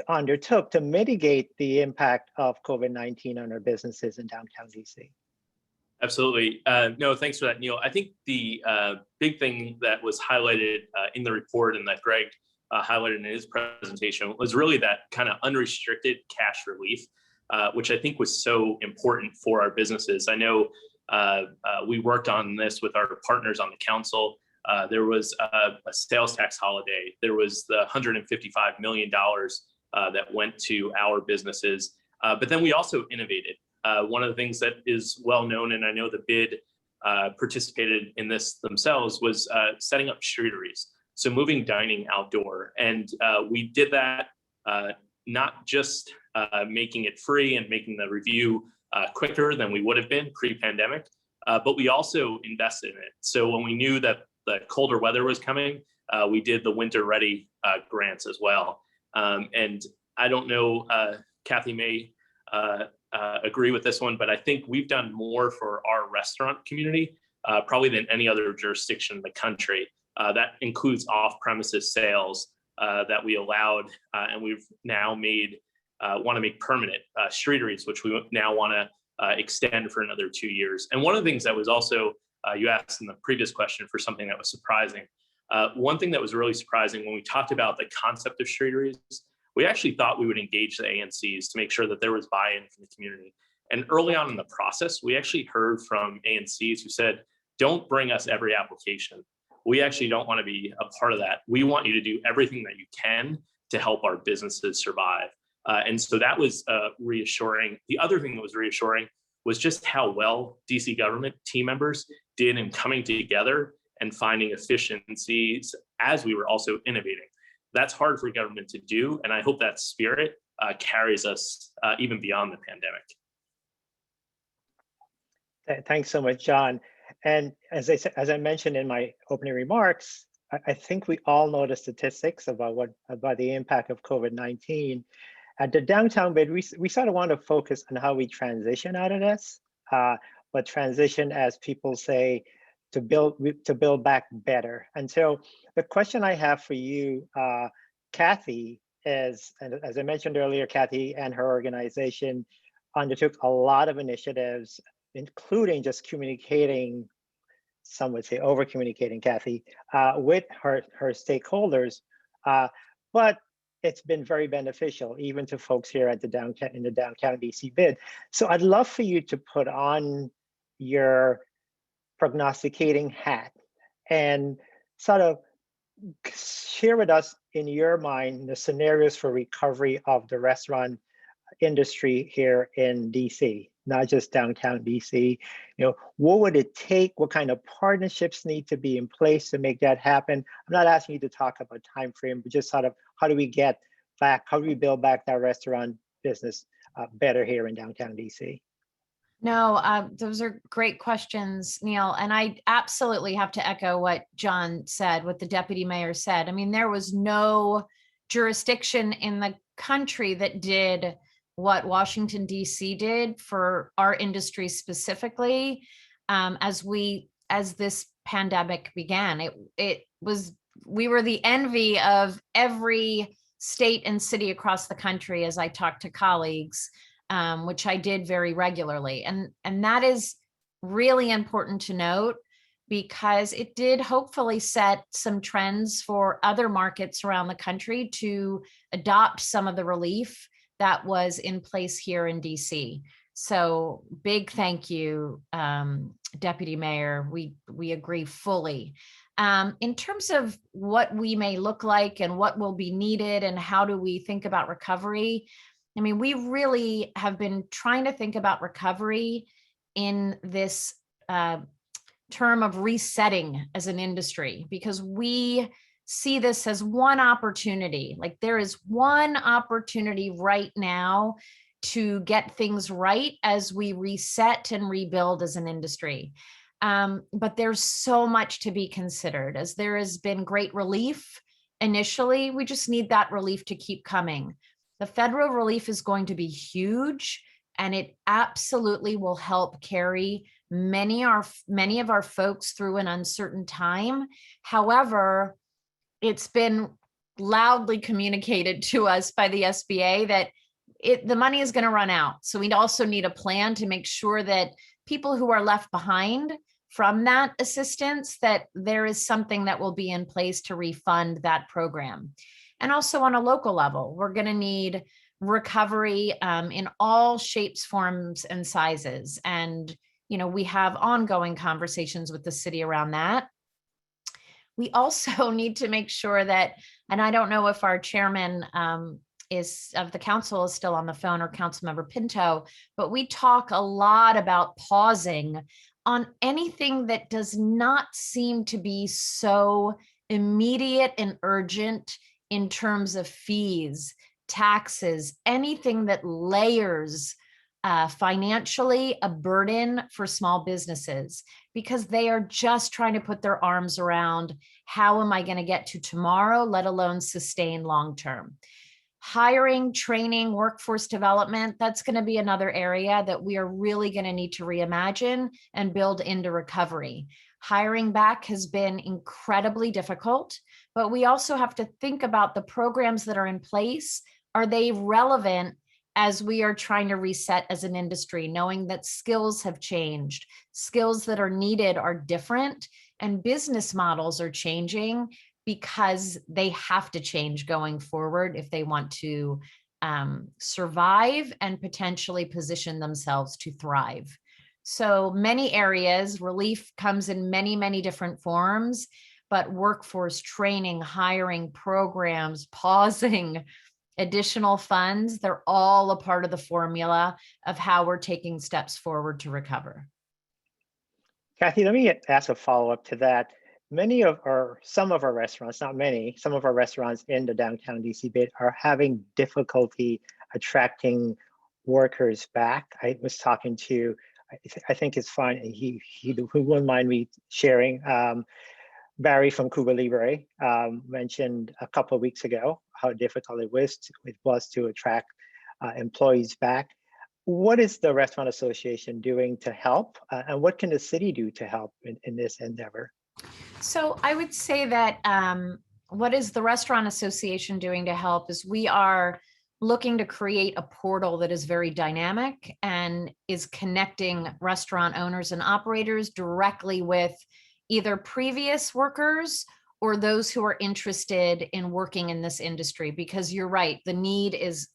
undertook to mitigate the impact of COVID-19 on our businesses in downtown DC? Absolutely. No, thanks for that, Neil. I think the big thing that was highlighted in the report and that Greg highlighted in his presentation was really that kind of unrestricted cash relief, which I think was so important for our businesses. I know we worked on this with our partners on the council. There was a sales tax holiday. There was the $155 million that went to our businesses. But then we also innovated. One of the things that is well known, and I know the BID participated in this themselves, was setting up streeteries. So moving dining outdoor. And we did that not just making it free and making the review quicker than we would have been pre-pandemic, but we also invested in it. So when we knew that the colder weather was coming, we did the winter ready grants as well. And I don't know, Kathy may agree with this one, but I think we've done more for our restaurant community probably than any other jurisdiction in the country. That includes off-premises sales that we allowed, and we've now want to make permanent streeteries, which we now want to extend for another 2 years. And one of the things that was also, you asked in the previous question for something that was surprising. One thing that was really surprising when we talked about the concept of streeteries, we actually thought we would engage the ANCs to make sure that there was buy-in from the community. And early on in the process, we actually heard from ANCs who said, don't bring us every application. We actually don't want to be a part of that. We want you to do everything that you can to help our businesses survive. And so that was reassuring. The other thing that was reassuring was just how well DC government team members did in coming together and finding efficiencies as we were also innovating. That's hard for government to do. And I hope that spirit carries us even beyond the pandemic. Thanks so much, John. And as I mentioned in my opening remarks, I think we all know the statistics about the impact of COVID-19. At the downtown BID, we sort of want to focus on how we transition out of this, but transition, as people say, to build back better. And so the question I have for you, Kathy, is, and as I mentioned earlier, Kathy and her organization undertook a lot of initiatives, including just communicating, some would say over communicating, Kathy, with her stakeholders. But it's been very beneficial, even to folks here at the downtown DC BID. So I'd love for you to put on your prognosticating hat and sort of share with us, in your mind, the scenarios for recovery of the restaurant industry here in DC, not just downtown DC. You know, what would it take? What kind of partnerships need to be in place to make that happen? I'm not asking you to talk about time frame, but just sort of how do we get back, how do we build back that restaurant business better here in downtown DC? No, those are great questions, Neil. And I absolutely have to echo what John said, what the deputy mayor said. I mean, there was no jurisdiction in the country that did what Washington, D.C. did for our industry specifically, as this pandemic began. We were the envy of every state and city across the country as I talked to colleagues, which I did very regularly. And that is really important to note, because it did hopefully set some trends for other markets around the country to adopt some of the relief that was in place here in DC. So big thank you, Deputy Mayor. We agree fully. In terms of what we may look like and what will be needed and how do we think about recovery, I mean, we really have been trying to think about recovery in this term of resetting as an industry, because we see this as one opportunity. Like, there is one opportunity right now to get things right as we reset and rebuild as an industry. But there's so much to be considered. As there has been great relief initially, we just need that relief to keep coming. The federal relief is going to be huge, and it absolutely will help carry many of our folks through an uncertain time. However, it's been loudly communicated to us by the SBA that the money is going to run out. So we also need a plan to make sure that people who are left behind from that assistance, that there is something that will be in place to refund that program. And also on a local level, we're going to need recovery in all shapes, forms, and sizes. And, you know, we have ongoing conversations with the city around that. We also need to make sure that, and I don't know if our chairman of the council is still on the phone, or Councilmember Pinto, but we talk a lot about pausing on anything that does not seem to be so immediate and urgent in terms of fees, taxes, anything that layers financially a burden for small businesses, because they are just trying to put their arms around, how am I going to get to tomorrow, let alone sustain long term. Hiring, training, workforce development, that's going to be another area that we are really going to need to reimagine and build into recovery. Hiring back has been incredibly difficult, but we also have to think about the programs that are in place. Are they relevant as we are trying to reset as an industry, knowing that skills have changed, skills that are needed are different, and business models are changing because they have to change going forward if they want to survive and potentially position themselves to thrive. So many areas, relief comes in many, many different forms, but workforce training, hiring programs, pausing, additional funds, they're all a part of the formula of how we're taking steps forward to recover. Kathy, let me ask a follow-up to that. Some of our restaurants, not many, some of our restaurants in the downtown DC BID are having difficulty attracting workers back. I was talking to, I think it's fine, he wouldn't mind me sharing, Barry from Cuba Libre mentioned a couple of weeks ago how difficult it was to attract employees back. What is the Restaurant Association doing to help? And what can the city do to help in this endeavor? So I would say that what is the Restaurant Association doing to help is we are looking to create a portal that is very dynamic and is connecting restaurant owners and operators directly with either previous workers or those who are interested in working in this industry, because you're right, the need is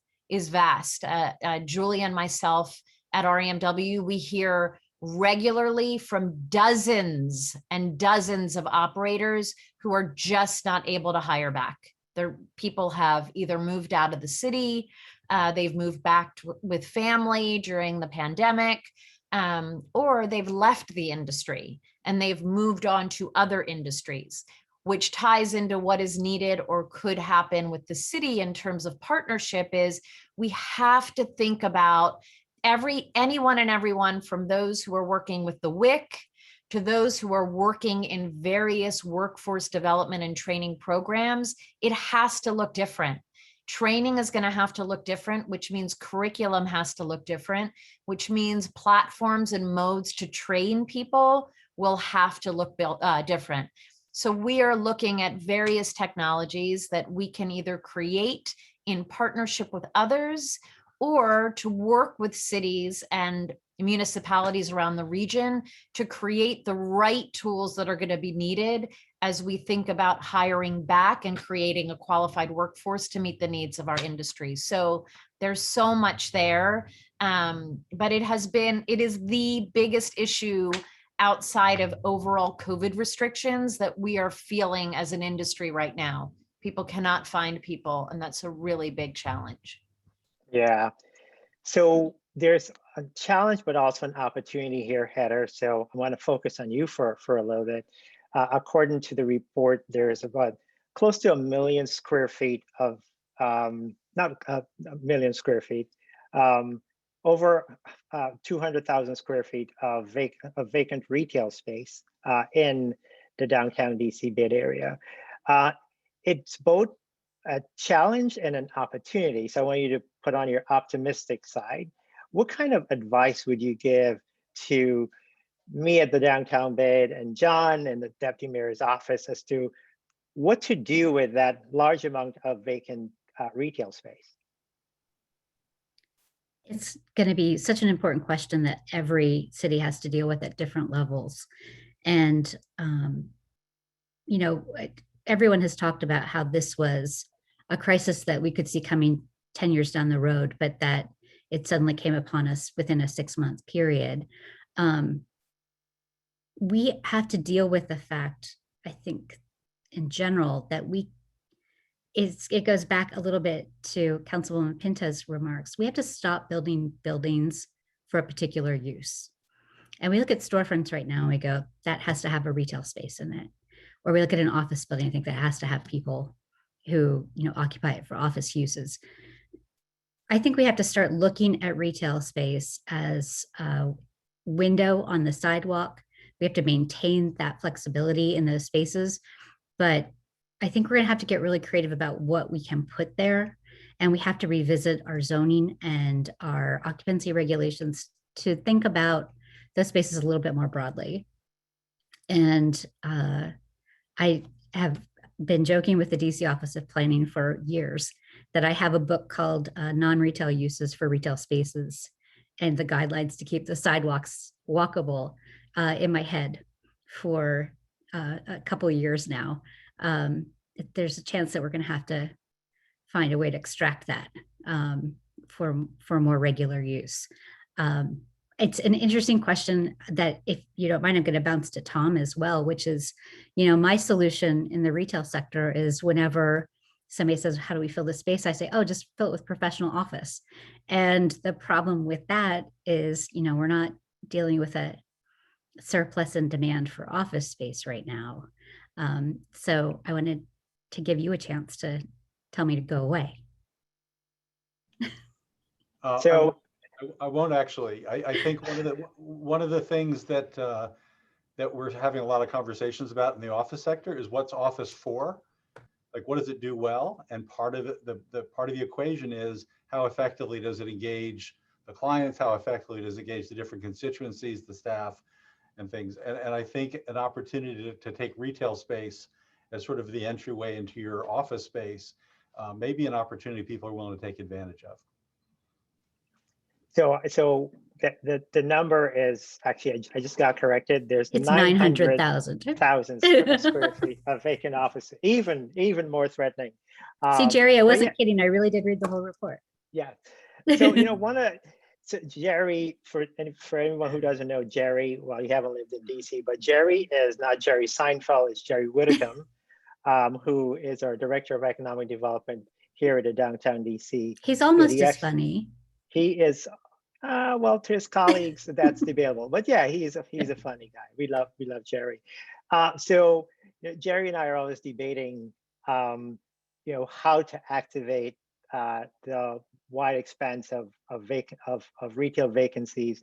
vast. Julie and myself at REMW, we hear regularly from dozens and dozens of operators who are just not able to hire back. Their people have either moved out of the city, they've moved back with family during the pandemic, or they've left the industry and they've moved on to other industries, which ties into what is needed or could happen with the city in terms of partnership. Is we have to think about anyone and everyone, from those who are working with the WIC to those who are working in various workforce development and training programs. It has to look different. Training is going to have to look different, which means curriculum has to look different, which means platforms and modes to train people will have to look different. So we are looking at various technologies that we can either create in partnership with others, or to work with cities and municipalities around the region to create the right tools that are going to be needed as we think about hiring back and creating a qualified workforce to meet the needs of our industry. So there's so much there, but it is the biggest issue outside of overall COVID restrictions that we are feeling as an industry right now. People cannot find people, and that's a really big challenge. Yeah, so there's a challenge, but also an opportunity here, Heather. So I want to focus on you for a little bit. According to the report, there is about close to 1 million square feet of, not a million square feet, over 200,000 square feet of vacant retail space in the downtown DC BID area. It's both a challenge and an opportunity. So I want you to put on your optimistic side. What kind of advice would you give to me at the downtown BID and John in the deputy mayor's office as to what to do with that large amount of vacant retail space? It's going to be such an important question that every city has to deal with at different levels. And, you know, everyone has talked about how this was a crisis that we could see coming 10 years down the road, but that it suddenly came upon us within a 6-month period. We have to deal with the fact, I think, in general, that it goes back a little bit to Councilwoman Pinto's remarks. We have to stop building buildings for a particular use. And we look at storefronts right now and we go, that has to have a retail space in it. Or we look at an office building, I think that has to have people who, you know, occupy it for office uses. I think we have to start looking at retail space as a window on the sidewalk. We have to maintain that flexibility in those spaces. But I think we're going to have to get really creative about what we can put there. And we have to revisit our zoning and our occupancy regulations to think about those spaces a little bit more broadly. And I have been joking with the DC Office of Planning for years that I have a book called Non-Retail Uses for Retail Spaces and the guidelines to keep the sidewalks walkable in my head for a couple of years now. There's a chance that we're going to have to find a way to extract that for more regular use. It's an interesting question that, if you don't mind, I'm going to bounce to Tom as well, which is, you know, my solution in the retail sector is whenever somebody says, how do we fill this space? I say, oh, just fill it with professional office. And the problem with that is, you know, we're not dealing with a surplus in demand for office space right now. So I wanted to give you a chance to tell me to go away. I won't actually. I think one of the things that that we're having a lot of conversations about in the office sector is what's office for? Like, what does it do well? And part of it, the part of the equation is how effectively does it engage the clients? How effectively does it engage the different constituencies, the staff, and things? And I think an opportunity to take retail space as sort of the entryway into your office space may be an opportunity people are willing to take advantage of. So the number is actually, I just got corrected. There's It's 900,000 square feet of vacant office, even more threatening. See, Jerry, I wasn't kidding. I really did read the whole report. Yeah. So, you know, so Jerry, for anyone who doesn't know Jerry, well, you haven't lived in DC, but Jerry is not Jerry Seinfeld, it's Jerry Whitaker, who is our Director of Economic Development here at the Downtown DC. He's almost as funny. He is, well, to his colleagues, that's debatable. But yeah, he's a funny guy. We love Jerry. So you know, Jerry and I are always debating, you know, how to activate the wide expanse of retail vacancies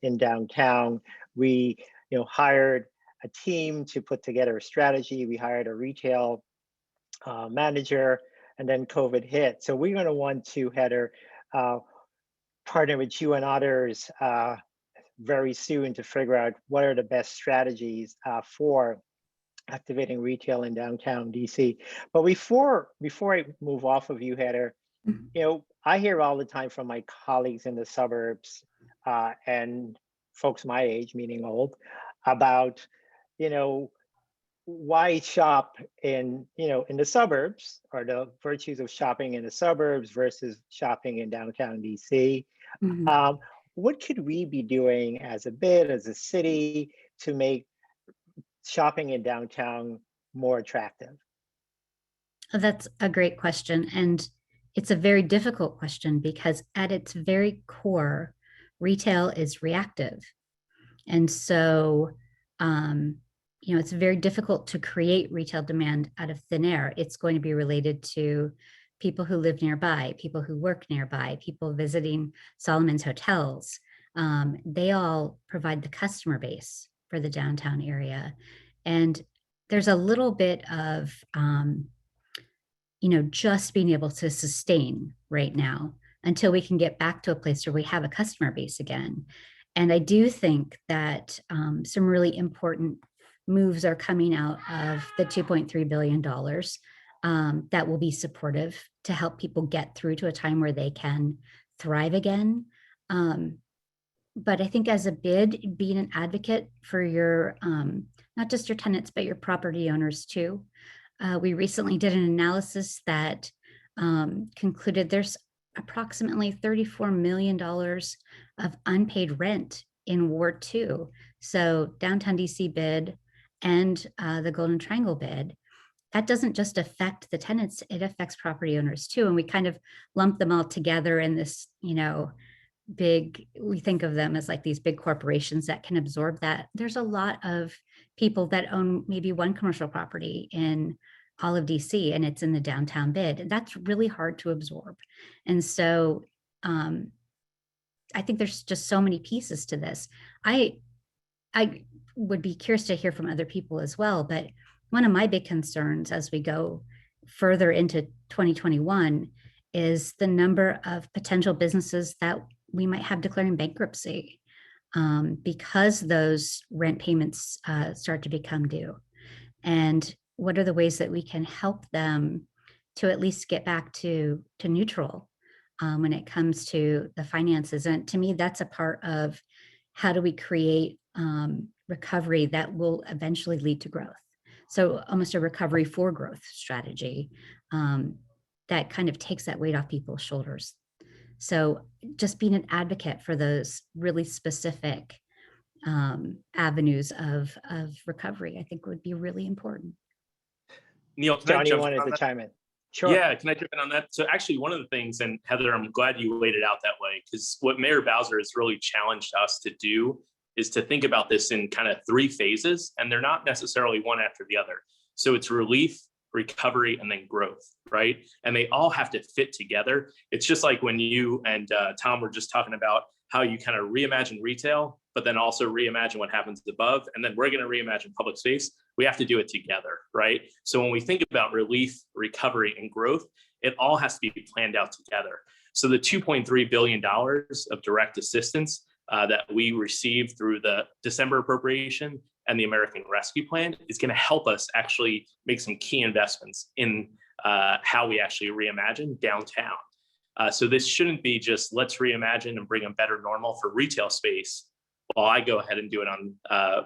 in downtown. We, you know, hired a team to put together a strategy. We hired a retail manager, and then COVID hit. So we're going to want to, Heather, partner with you and others very soon to figure out what are the best strategies for activating retail in downtown DC. But before I move off of you, Heather, you know, I hear all the time from my colleagues in the suburbs and folks my age, meaning old, about, you know, why shop in, you know, in the suburbs, or the virtues of shopping in the suburbs versus shopping in downtown DC. Mm-hmm. What could we be doing as a BID, as a city, to make shopping in downtown more attractive? That's a great question. And it's a very difficult question because at its very core, retail is reactive. And so, you know, it's very difficult to create retail demand out of thin air. It's going to be related to people who live nearby, people who work nearby, people visiting Solomon's hotels. They all provide the customer base for the downtown area. And there's a little bit of, just being able to sustain right now until we can get back to a place where we have a customer base again. And I do think that some really important moves are coming out of the $2.3 billion that will be supportive to help people get through to a time where they can thrive again. But I think as a BID, being an advocate for your, not just your tenants, but your property owners too. We recently did an analysis that concluded there's approximately $34 million of unpaid rent in Ward 2. So Downtown DC BID and the Golden Triangle BID, that doesn't just affect the tenants, it affects property owners too. And we kind of lump them all together in this, we think of them as like these big corporations that can absorb that. There's a lot of people that own maybe one commercial property in all of DC and it's in the downtown BID. That's really hard to absorb. And so I think there's just so many pieces to this. I would be curious to hear from other people as well, but one of my big concerns as we go further into 2021 is the number of potential businesses that we might have declaring bankruptcy because those rent payments start to become due. And what are the ways that we can help them to at least get back to neutral when it comes to the finances? And to me, that's a part of how do we create recovery that will eventually lead to growth. So almost a recovery for growth strategy that kind of takes that weight off people's shoulders. So just being an advocate for those really specific avenues of recovery, I think would be really important. Neil, can Johnny I jump wanted on to that? chime in. Sure. Yeah, can I jump in on that? So actually one of the things, and Heather, I'm glad you laid it out that way, because what Mayor Bowser has really challenged us to do is to think about this in kind of 3 phases, and they're not necessarily one after the other. So it's relief, recovery, and then growth, right? And they all have to fit together. It's just like when you and Tom were just talking about how you kind of reimagine retail, but then also reimagine what happens above. And then we're going to reimagine public space. We have to do it together, right? So when we think about relief, recovery, and growth, it all has to be planned out together. So the $2.3 billion of direct assistance that we received through the December appropriation and the American Rescue Plan is going to help us actually make some key investments in how we actually reimagine downtown. So this shouldn't be just let's reimagine and bring a better normal for retail space while I go ahead and do it on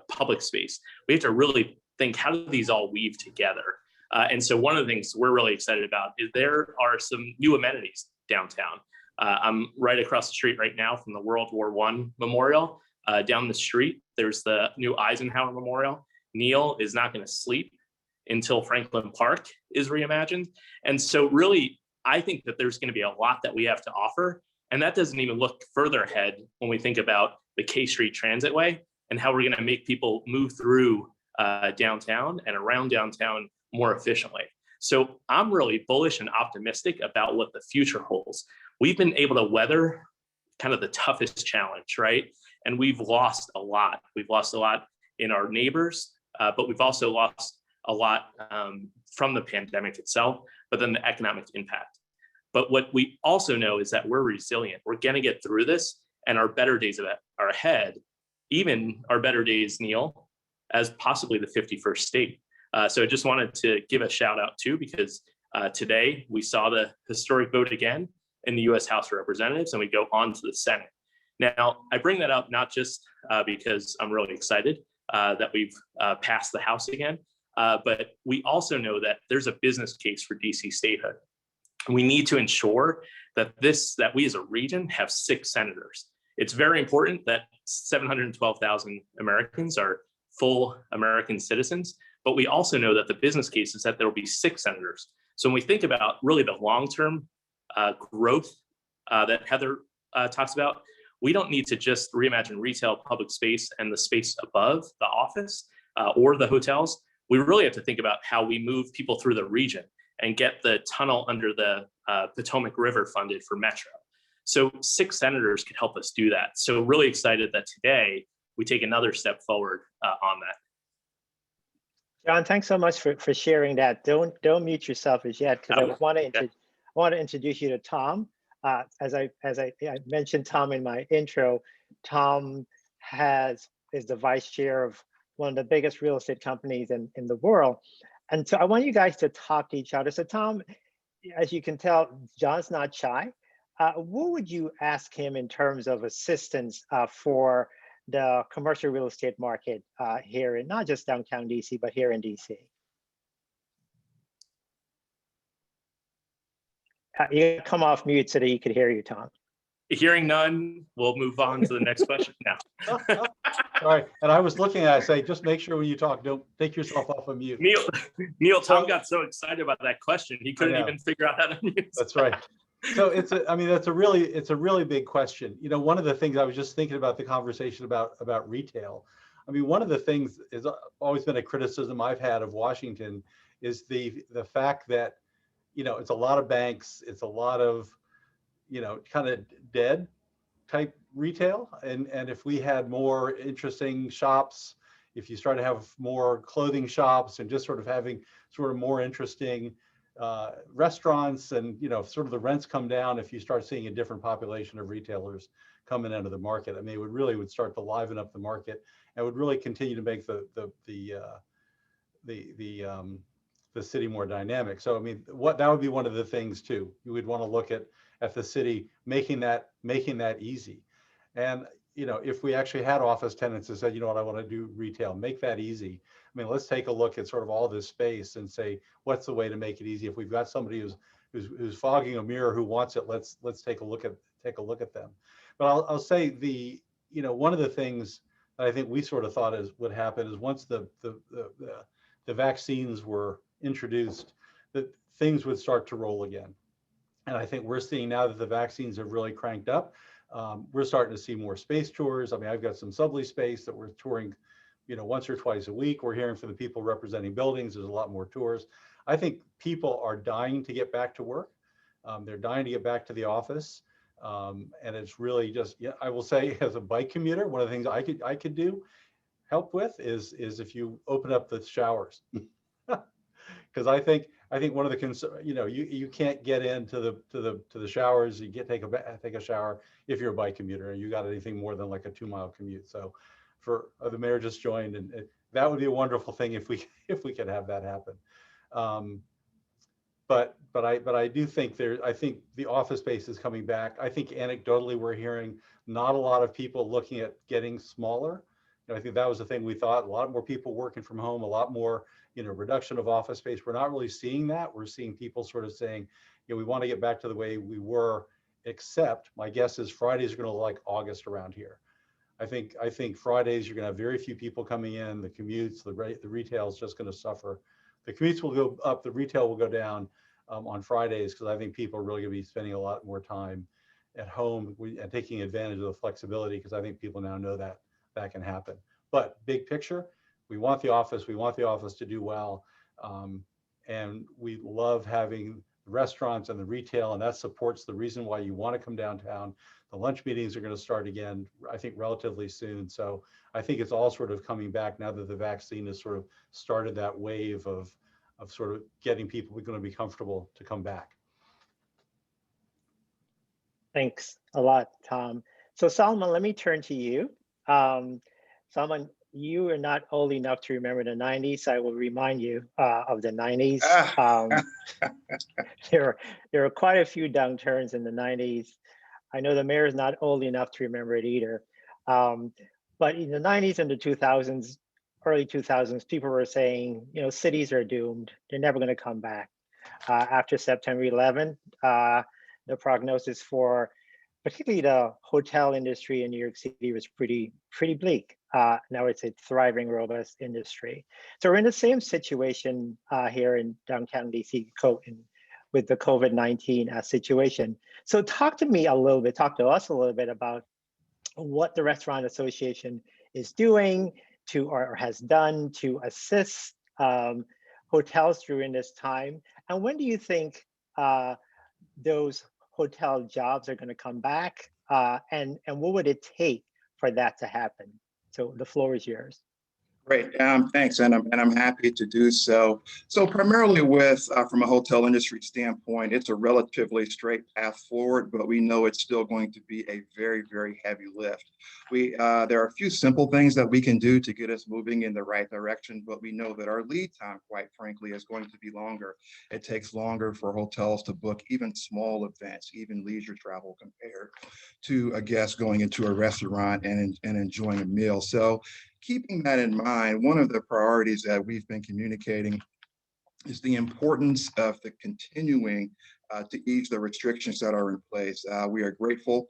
public space. We have to really think, how do these all weave together? And so one of the things we're really excited about is there are some new amenities downtown. I'm right across the street right now from the World War I Memorial. Down the street, there's the new Eisenhower Memorial. Neil is not going to sleep until Franklin Park is reimagined. And so really, I think that there's going to be a lot that we have to offer. And that doesn't even look further ahead when we think about the K Street Transitway and how we're going to make people move through downtown and around downtown more efficiently. So I'm really bullish and optimistic about what the future holds. We've been able to weather kind of the toughest challenge, right? And we've lost a lot. We've lost a lot in our neighbors, but we've also lost a lot from the pandemic itself, but then the economic impact. But what we also know is that we're resilient. We're going to get through this, and our better days are ahead, even our better days, Neil, as possibly the 51st state. So I just wanted to give a shout out too, because today we saw the historic vote again in the U.S. House of Representatives, and we go on to the Senate. Now, I bring that up not just because I'm really excited that we've passed the House again, but we also know that there's a business case for DC statehood. We need to ensure that we as a region have 6 senators. It's very important that 712,000 Americans are full American citizens, but we also know that the business case is that there will be 6 senators. So when we think about really the long-term growth that Heather talks about, we don't need to just reimagine retail, public space, and the space above the office or the hotels. We really have to think about how we move people through the region and get the tunnel under the Potomac River funded for Metro. So 6 senators could help us do that. So really excited that today we take another step forward on that. John, thanks so much for sharing that. Don't mute yourself as yet, because I want to introduce you to Tom. As I mentioned Tom in my intro, Tom is the vice chair of one of the biggest real estate companies in the world. And so I want you guys to talk to each other. So Tom, as you can tell, John's not shy. What would you ask him in terms of assistance for the commercial real estate market here in not just downtown DC, but here in DC? You come off mute so that he could hear you, Tom. Hearing none, we'll move on to the next question now. All right, and I was looking at it, I say, just make sure when you talk, don't take yourself off of mute. Neil, Tom got so excited about that question, he couldn't even figure out how to mute. That's right. So it's a really big question. You know, one of the things I was just thinking about the conversation about retail. I mean, one of the things is always been a criticism I've had of Washington is the fact that, you know, it's a lot of banks, it's a lot of, you know, kind of dead type retail. And if we had more interesting shops, if you start to have more clothing shops and just sort of having sort of more interesting restaurants, and, you know, sort of the rents come down, if you start seeing a different population of retailers coming into the market, I mean, it would start to liven up the market and would really continue to make the city more dynamic. So I mean, that would be one of the things too. You would want to look at the city making that easy. And, you know, if we actually had office tenants that said, you know what, I want to do retail, make that easy. I mean, let's take a look at sort of all this space and say, what's the way to make it easy? If we've got somebody who's fogging a mirror who wants it, let's take a look at them. But I'll say you know, one of the things that I think we sort of thought would happen is once the vaccines were introduced, that things would start to roll again. And I think we're seeing now that the vaccines have really cranked up, we're starting to see more space tours. I mean, I've got some sublease space that we're touring, you know, once or twice a week. We're hearing from the people representing buildings. There's a lot more tours. I think people are dying to get back to work. They're dying to get back to the office. And it's really just, yeah, I will say, as a bike commuter, one of the things I could help with is if you open up the showers. Because I think one of the you know, you can't get into the showers. You take a shower if you're a bike commuter and you got anything more than like a 2-mile commute. So for the mayor just joined, and that would be a wonderful thing if we could have that happen. But I do think I think the office space is coming back. I think anecdotally we're hearing not a lot of people looking at getting smaller. You know, I think that was the thing we thought. A lot more people working from home, a lot more, you know, reduction of office space. We're not really seeing that. We're seeing people sort of saying, you know, we want to get back to the way we were, except my guess is Fridays are going to look like August around here. I think Fridays you're going to have very few people coming in. The commutes, the retail is just going to suffer. The commutes will go up, the retail will go down on Fridays, because I think people are really going to be spending a lot more time at home and taking advantage of the flexibility, because I think people now know that can happen. But big picture, we want the office to do well, and we love having restaurants and the retail, and that supports the reason why you want to come downtown. The lunch meetings are going to start again, I think, relatively soon. So I think it's all sort of coming back now that the vaccine has sort of started that wave of sort of getting people going to be comfortable to come back. Thanks a lot, Tom. So Salman, let me turn to you. Salman, you are not old enough to remember the 90s. I will remind you of the 90s. There were quite a few downturns in the 90s. I know the mayor is not old enough to remember it either. But in the 90s and the 2000s, early 2000s, people were saying, you know, cities are doomed. They're never going to come back. After September 11, the prognosis for particularly the hotel industry in New York City was pretty bleak. Now it's a thriving, robust industry. So we're in the same situation here in downtown DC with the COVID-19 situation. So talk to us a little bit about what the Restaurant Association is doing or has done to assist hotels during this time, and when do you think those hotel jobs are going to come back? And what would it take for that to happen? So the floor is yours. Great, thanks, and I'm happy to do so. So primarily from a hotel industry standpoint, it's a relatively straight path forward, but we know it's still going to be a very, very heavy lift. There are a few simple things that we can do to get us moving in the right direction, but we know that our lead time, quite frankly, is going to be longer. It takes longer for hotels to book even small events, even leisure travel, compared to a guest going into a restaurant and enjoying a meal. So keeping that in mind, one of the priorities that we've been communicating is the importance of the continuing to ease the restrictions that are in place. We are grateful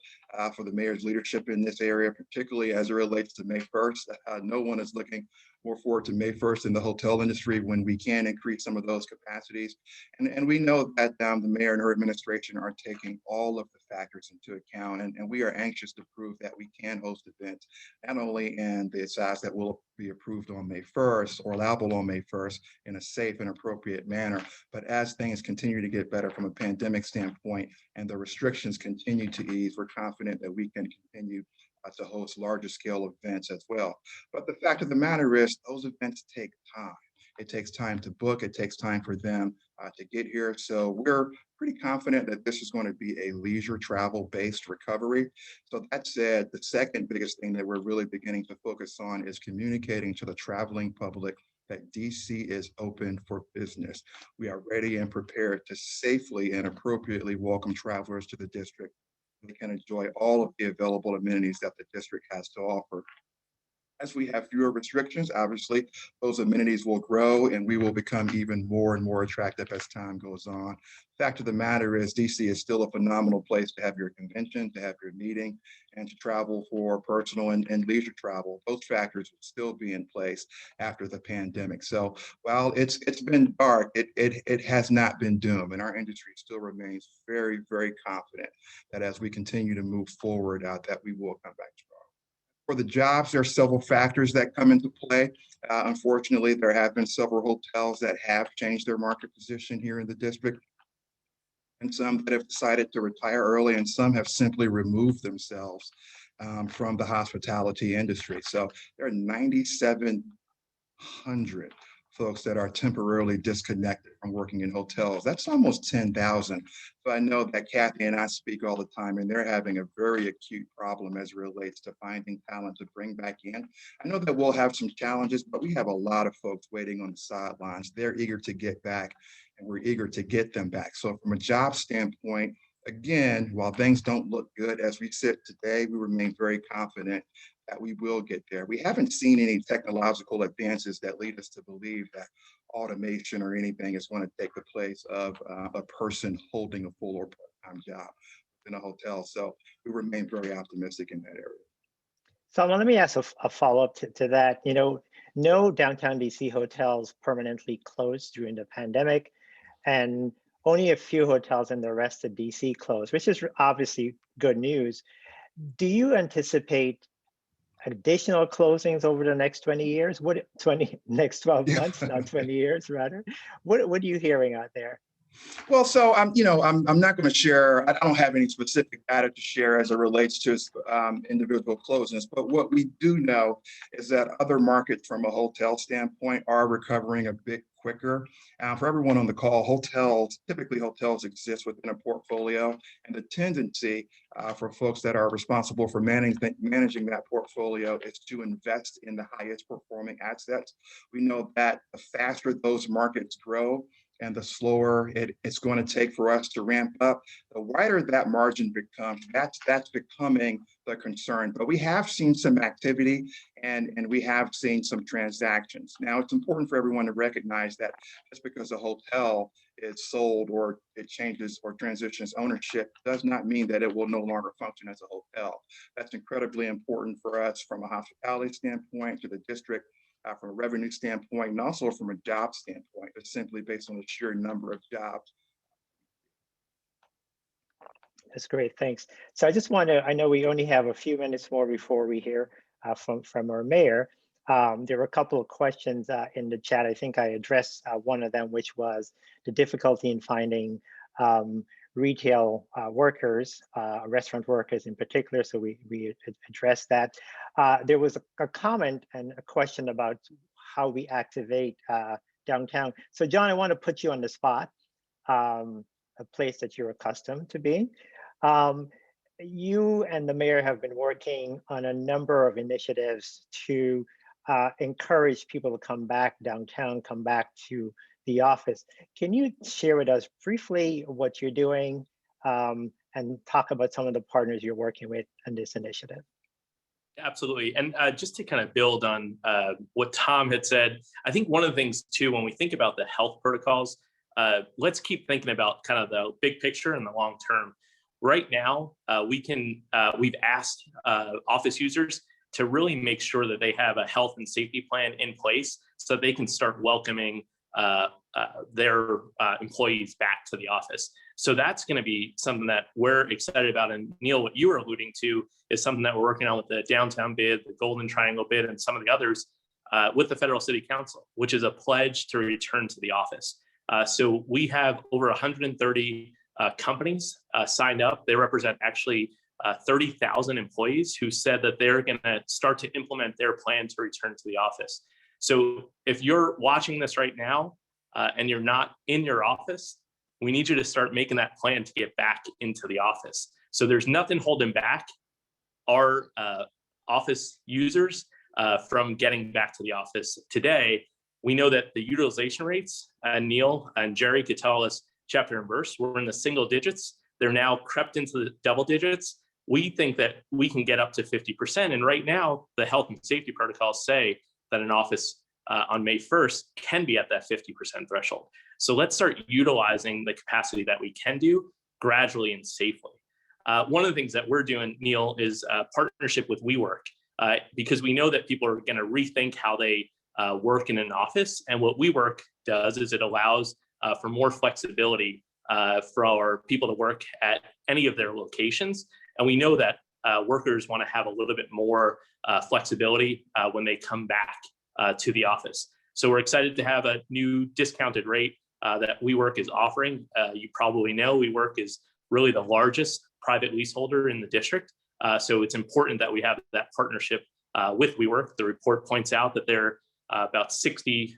for the mayor's leadership in this area, particularly as it relates to May 1st. No one is looking more forward to May 1st in the hotel industry when we can increase some of those capacities. And we know that the mayor and her administration are taking all of the factors into account. And we are anxious to prove that we can host events, not only in the size that will be approved on May 1st or allowable on May 1st in a safe and appropriate manner, but as things continue to get better from a pandemic standpoint and the restrictions continue to ease, we're confident that we can continue to host larger scale events as well. But the fact of the matter is those events take time. It takes time to book. It takes time for them to get here. So we're pretty confident that this is going to be a leisure travel based recovery. So that said, the second biggest thing that we're really beginning to focus on is communicating to the traveling public that DC is open for business. We are ready and prepared to safely and appropriately welcome travelers to the district. They can enjoy all of the available amenities that the district has to offer. As we have fewer restrictions, obviously, those amenities will grow and we will become even more and more attractive as time goes on. Fact of the matter is DC is still a phenomenal place to have your convention, to have your meeting, and to travel for personal and leisure travel. Those factors will still be in place after the pandemic. So while it's been dark, it has not been doom, and our industry still remains very, very confident that as we continue to move forward, that we will come back strong. For the jobs, there are several factors that come into play. Unfortunately, there have been several hotels that have changed their market position here in the district, and some that have decided to retire early, and some have simply removed themselves from the hospitality industry. So there are 9,700 folks that are temporarily disconnected from working in hotels. That's almost 10,000. So I know that Kathy and I speak all the time, and they're having a very acute problem as it relates to finding talent to bring back in. I know that we'll have some challenges, but we have a lot of folks waiting on the sidelines. They're eager to get back, and we're eager to get them back. So from a job standpoint, again, while things don't look good as we sit today, we remain very confident that we will get there. We haven't seen any technological advances that lead us to believe that automation or anything is going to take the place of a person holding a full or part-time job in a hotel. So we remain very optimistic in that area. So let me ask a follow-up to that. You know, no downtown DC hotels permanently closed during the pandemic, and only a few hotels in the rest of DC closed, which is obviously good news. Do you anticipate additional closings over the next 20 years? Next 12 months, not 20 years rather? What are you hearing out there? Well, so I'm not going to share. I don't have any specific data to share as it relates to individual closings. But what we do know is that other markets, from a hotel standpoint, are recovering a bit quicker. For everyone on the call, typically hotels exist within a portfolio, and the tendency for folks that are responsible for managing that portfolio is to invest in the highest performing assets. We know that the faster those markets grow, and the slower it's going to take for us to ramp up, the wider that margin becomes. That's becoming the concern. But we have seen some activity, and we have seen some transactions. Now, it's important for everyone to recognize that just because a hotel is sold or it changes or transitions ownership does not mean that it will no longer function as a hotel. That's incredibly important for us from a hospitality standpoint, to the district, from a revenue standpoint, and also from a job standpoint. It's simply based on the sheer number of jobs. That's great, thanks. So I just want to, I know we only have a few minutes more before we hear from our mayor. There were a couple of questions in the chat. I think I addressed one of them, which was the difficulty in finding retail workers, restaurant workers in particular. So we addressed that. There was a comment and a question about how we activate downtown. So John, I want to put you on the spot, a place that you're accustomed to being. You and the mayor have been working on a number of initiatives to encourage people to come back downtown, come back to the office. Can you share with us briefly what you're doing and talk about some of the partners you're working with in this initiative? Absolutely. And just to kind of build on what Tom had said, I think one of the things too, when we think about the health protocols, let's keep thinking about kind of the big picture and the long term. Right now, we've asked office users to really make sure that they have a health and safety plan in place so they can start welcoming their employees back to the office. So that's going to be something that we're excited about. And Neil, what you were alluding to is something that we're working on with the downtown bid, the Golden Triangle bid, and some of the others with the Federal City Council, which is a pledge to return to the office. So we have over 130 companies signed up. They represent actually 30,000 employees who said that they're going to start to implement their plan to return to the office. So if you're watching this right now and you're not in your office, we need you to start making that plan to get back into the office. So there's nothing holding back our office users from getting back to the office today. We know that the utilization rates, Neil and Jerry could tell us chapter and verse, we're in the single digits. They're now crept into the double digits. We think that we can get up to 50%. And right now, the health and safety protocols say that an office on May 1st can be at that 50% threshold. So let's start utilizing the capacity that we can do gradually and safely. One of the things that we're doing, Neil, is a partnership with WeWork because we know that people are going to rethink how they work in an office. And what WeWork does is it allows for more flexibility for our people to work at any of their locations. And we know that workers want to have a little bit more flexibility when they come back to the office. So we're excited to have a new discounted rate that WeWork is offering. You probably know WeWork is really the largest private leaseholder in the district. So it's important that we have that partnership with WeWork. The report points out that they're about 60%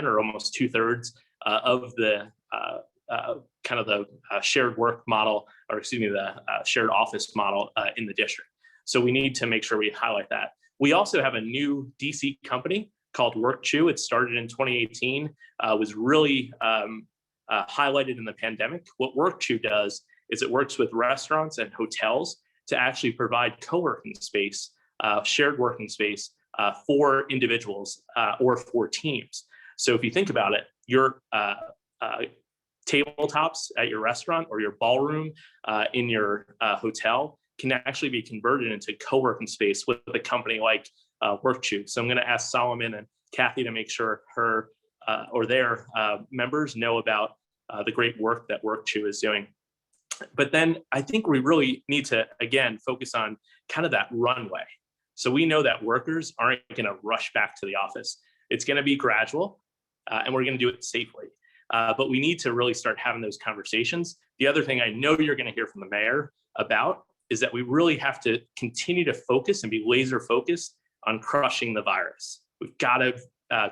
or almost 2/3 of the kind of the shared work model, or excuse me, the shared office model in the district. So we need to make sure we highlight that. We also have a new DC company called WorkChew. It started in 2018, was really highlighted in the pandemic. What WorkChew does is it works with restaurants and hotels to actually provide co-working space, shared working space for individuals or for teams. So if you think about it, your tabletops at your restaurant or your ballroom in your hotel can actually be converted into co-working space with a company like WorkChew. So I'm going to ask Solomon and Kathy to make sure her or their members know about the great work that WorkChew is doing. But then I think we really need to, again, focus on kind of that runway. So we know that workers aren't going to rush back to the office. It's going to be gradual, and we're going to do it safely. But we need to really start having those conversations. The other thing I know you're going to hear from the mayor about is that we really have to continue to focus and be laser focused on crushing the virus. We've got to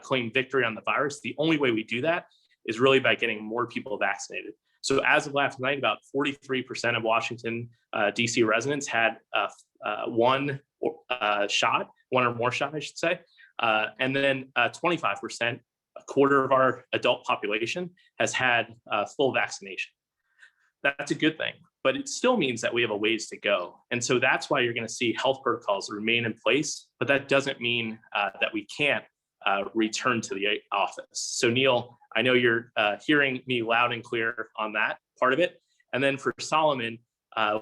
claim victory on the virus. The only way we do that is really by getting more people vaccinated. So as of last night, about 43% of Washington, DC residents had one or more shot, I should say. And then 25%, a quarter of our adult population, has had full vaccination. That's a good thing, but it still means that we have a ways to go. And so that's why you're going to see health protocols remain in place, but that doesn't mean that we can't return to the office. So Neil, I know you're hearing me loud and clear on that part of it. And then for Solomon,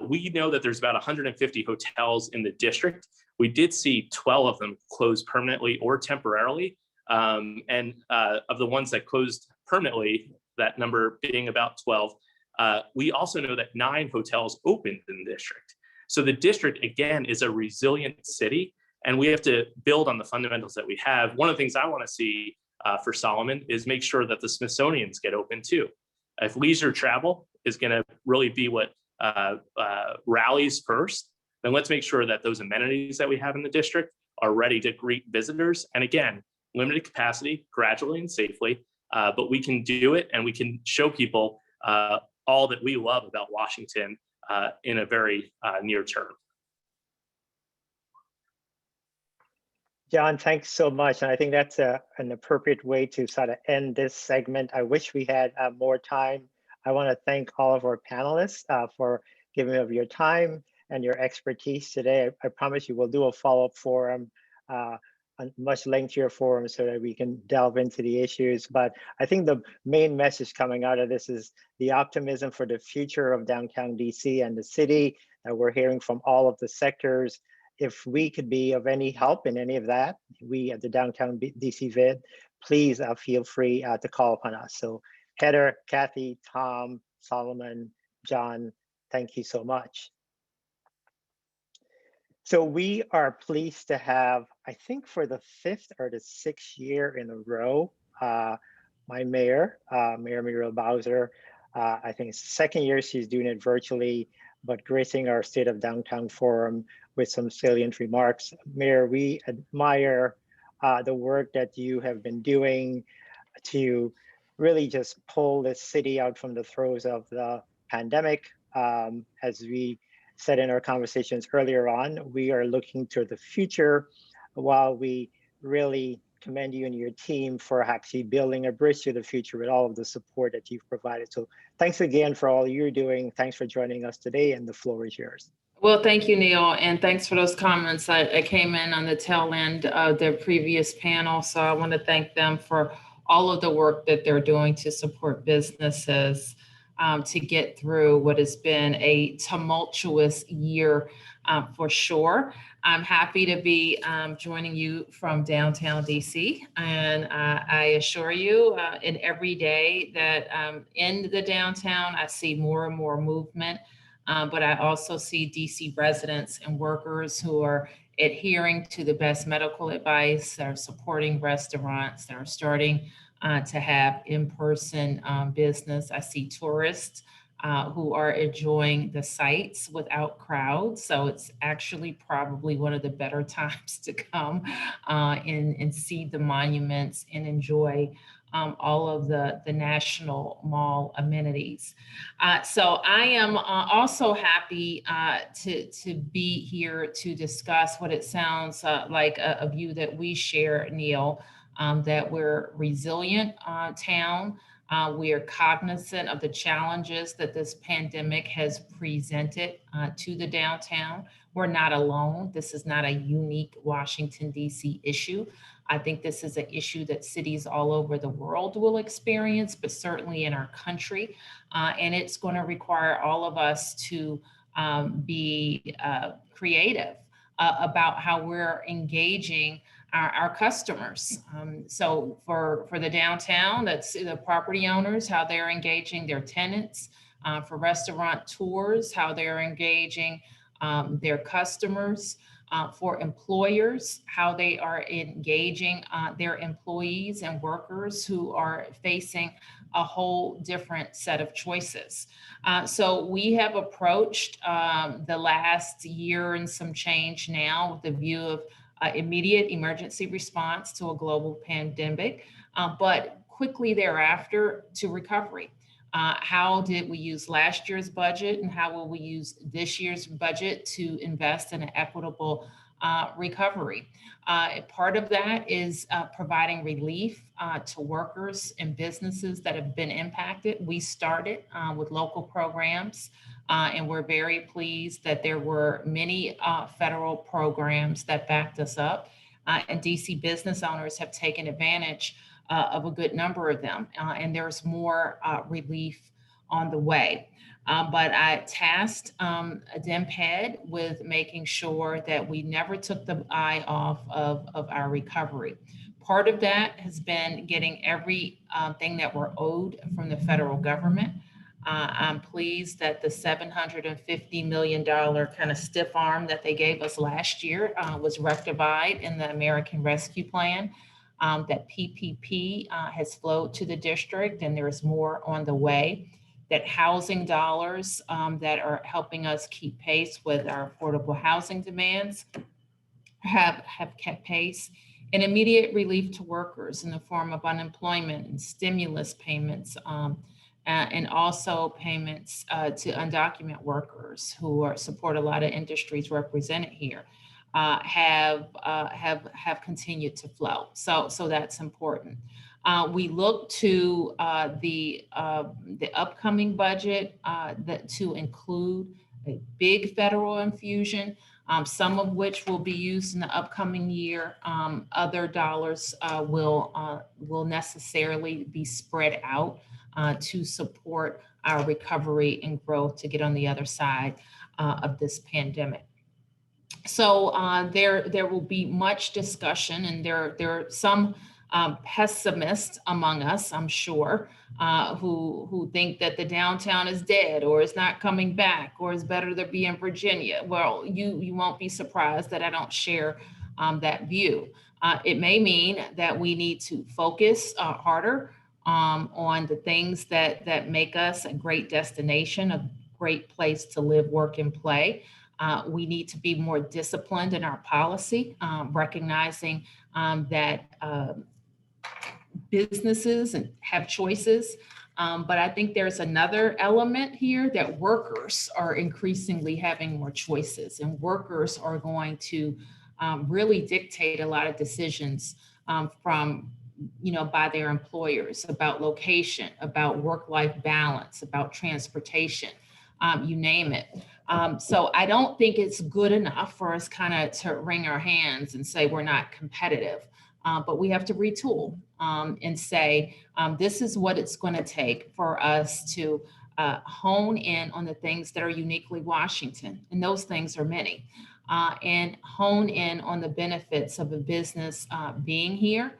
we know that there's about 150 hotels in the district. We did see 12 of them close permanently or temporarily. And of the ones that closed permanently, that number being about 12, we also know that 9 hotels opened in the district. So the district, again, is a resilient city. And we have to build on the fundamentals that we have. One of the things I want to see for Solomon is make sure that the Smithsonian's get open too. If leisure travel is going to really be what rallies first, then let's make sure that those amenities that we have in the district are ready to greet visitors. And again, limited capacity, gradually and safely, but we can do it, and we can show people all that we love about Washington in a very near term. John, thanks so much. And I think that's an appropriate way to sort of end this segment. I wish we had more time. I want to thank all of our panelists for giving of your time and your expertise today. I promise you we'll do a follow-up forum, a much lengthier forum, so that we can delve into the issues. But I think the main message coming out of this is the optimism for the future of downtown DC and the city that we're hearing from all of the sectors. If we could be of any help in any of that, we at the Downtown DC BID, please feel free to call upon us. So Heather, Kathy, Tom, Solomon, John, thank you so much. So we are pleased to have, I think for the 5th or the 6th year in a row, my mayor, Mayor Muriel Bowser, I think it's the 2nd year she's doing it virtually, but gracing our State of Downtown Forum with some salient remarks. Mayor, we admire the work that you have been doing to really just pull this city out from the throes of the pandemic. As we said in our conversations earlier on, we are looking to the future while we really commend you and your team for actually building a bridge to the future with all of the support that you've provided. So thanks again for all you're doing. Thanks for joining us today, and the floor is yours. Well, thank you, Neil, and thanks for those comments. I came in on the tail end of the previous panel, so I want to thank them for all of the work that they're doing to support businesses to get through what has been a tumultuous year for sure. I'm happy to be joining you from downtown DC, and I assure you in every day that in the downtown, I see more and more movement, but I also see DC residents and workers who are adhering to the best medical advice, that are supporting restaurants, that are starting to have in-person business. I see tourists who are enjoying the sites without crowds. So it's actually probably one of the better times to come and see the monuments and enjoy all of the National Mall amenities. So I am also happy to be here to discuss what it sounds like a view that we share, Neil, that we're a resilient town. We are cognizant of the challenges that this pandemic has presented to the downtown. We're not alone. This is not a unique Washington, D.C. issue. I think this is an issue that cities all over the world will experience, but certainly in our country. And it's going to require all of us to be creative about how we're engaging our customers. So for the downtown, that's the property owners, how they're engaging their tenants, for restaurant tours, how they're engaging their customers, for employers, how they are engaging their employees and workers who are facing a whole different set of choices. So we have approached the last year and some change now with the view of immediate emergency response to a global pandemic, but quickly thereafter to recovery. How did we use last year's budget, and how will we use this year's budget to invest in an equitable recovery? Part of that is providing relief to workers and businesses that have been impacted. We started with local programs, and we're very pleased that there were many federal programs that backed us up, and DC business owners have taken advantage of a good number of them, and there's more relief on the way. But I tasked DMPED with making sure that we never took the eye off of our recovery. Part of that has been getting every thing that we're owed from the federal government. I'm pleased that the $750 million kind of stiff arm that they gave us last year was rectified in the American Rescue Plan, that PPP has flowed to the district and there's more on the way, that housing dollars that are helping us keep pace with our affordable housing demands have kept pace, and immediate relief to workers in the form of unemployment and stimulus payments, and also payments to undocumented workers who support a lot of industries represented here, have continued to flow. So that's important. We look to the upcoming budget to include a big federal infusion, some of which will be used in the upcoming year. Other dollars will necessarily be spread out to support our recovery and growth to get on the other side of this pandemic. So there will be much discussion, and there are some pessimists among us, I'm sure, who think that the downtown is dead or is not coming back or is better to be in Virginia. Well, you won't be surprised that I don't share that view. It may mean that we need to focus harder on the things that make us a great destination, a great place to live, work, and play. We need to be more disciplined in our policy, recognizing that businesses and have choices. But I think there's another element here, that workers are increasingly having more choices, and workers are going to really dictate a lot of decisions by their employers about location, about work-life balance, about transportation, you name it. So I don't think it's good enough for us kind of to wring our hands and say we're not competitive. But we have to retool and say, this is what it's going to take for us to hone in on the things that are uniquely Washington. And those things are many. And hone in on the benefits of a business being here,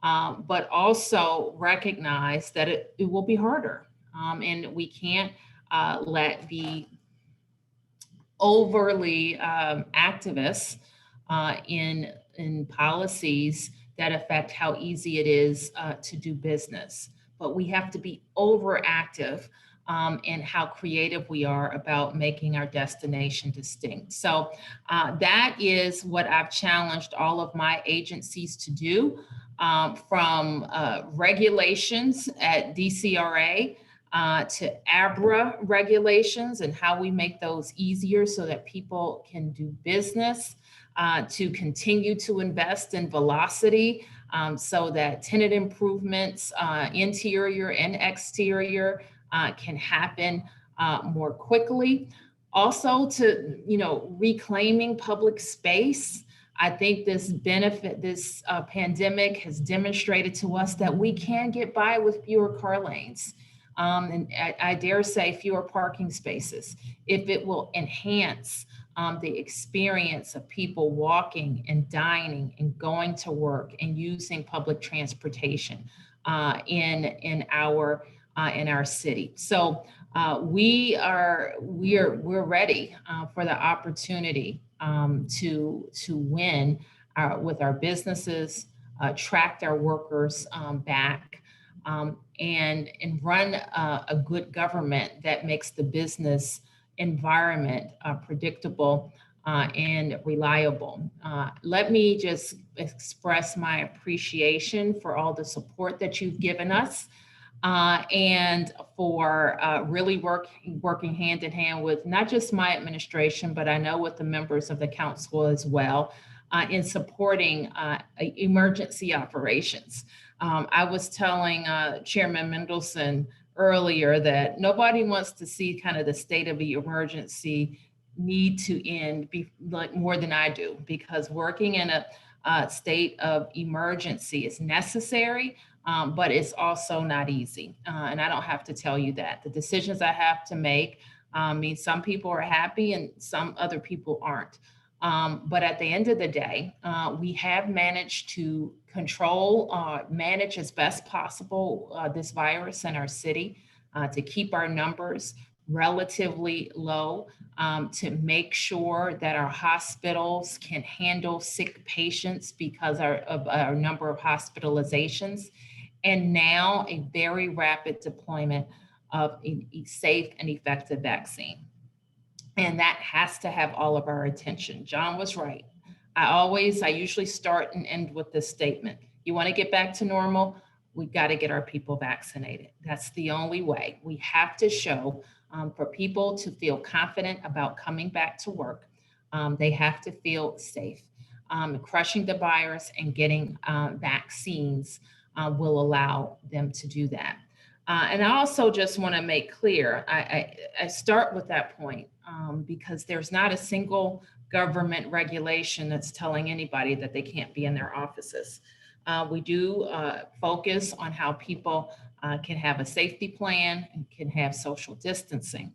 but also recognize that it will be harder. And we can't let the overly activists in policies that affect how easy it is to do business. But we have to be overactive in how creative we are about making our destination distinct. So that is what I've challenged all of my agencies to do, from regulations at DCRA to ABRA regulations and how we make those easier so that people can do business, to continue to invest in velocity so that tenant improvements, interior and exterior, can happen more quickly. Also to, reclaiming public space. I think this pandemic has demonstrated to us that we can get by with fewer car lanes. And I dare say fewer parking spaces, if it will enhance the experience of people walking and dining and going to work and using public transportation in our city. So we're ready for the opportunity to win with our businesses, attract our workers back, and run a good government that makes the business environment predictable and reliable. Let me just express my appreciation for all the support that you've given us, and for really working hand in hand with not just my administration, but I know with the members of the council as well, in supporting emergency operations. I was telling Chairman Mendelson earlier that nobody wants to see kind of the state of the emergency need to end more than I do, because working in a state of emergency is necessary, but it's also not easy. And I don't have to tell you that. The decisions I have to make mean some people are happy and some other people aren't. But at the end of the day, we have managed to control, manage as best possible this virus in our city. to keep our numbers relatively low, to make sure that our hospitals can handle sick patients because of our number of hospitalizations, and now a very rapid deployment of a safe and effective vaccine. And that has to have all of our attention. John was right. I usually start and end with this statement. You want to get back to normal? We got to get our people vaccinated. That's the only way. We have to show for people to feel confident about coming back to work. They have to feel safe. Crushing the virus and getting vaccines will allow them to do that. And I also just want to make clear, I start with that point because there's not a single government regulation that's telling anybody that they can't be in their offices. We do focus on how people can have a safety plan and can have social distancing.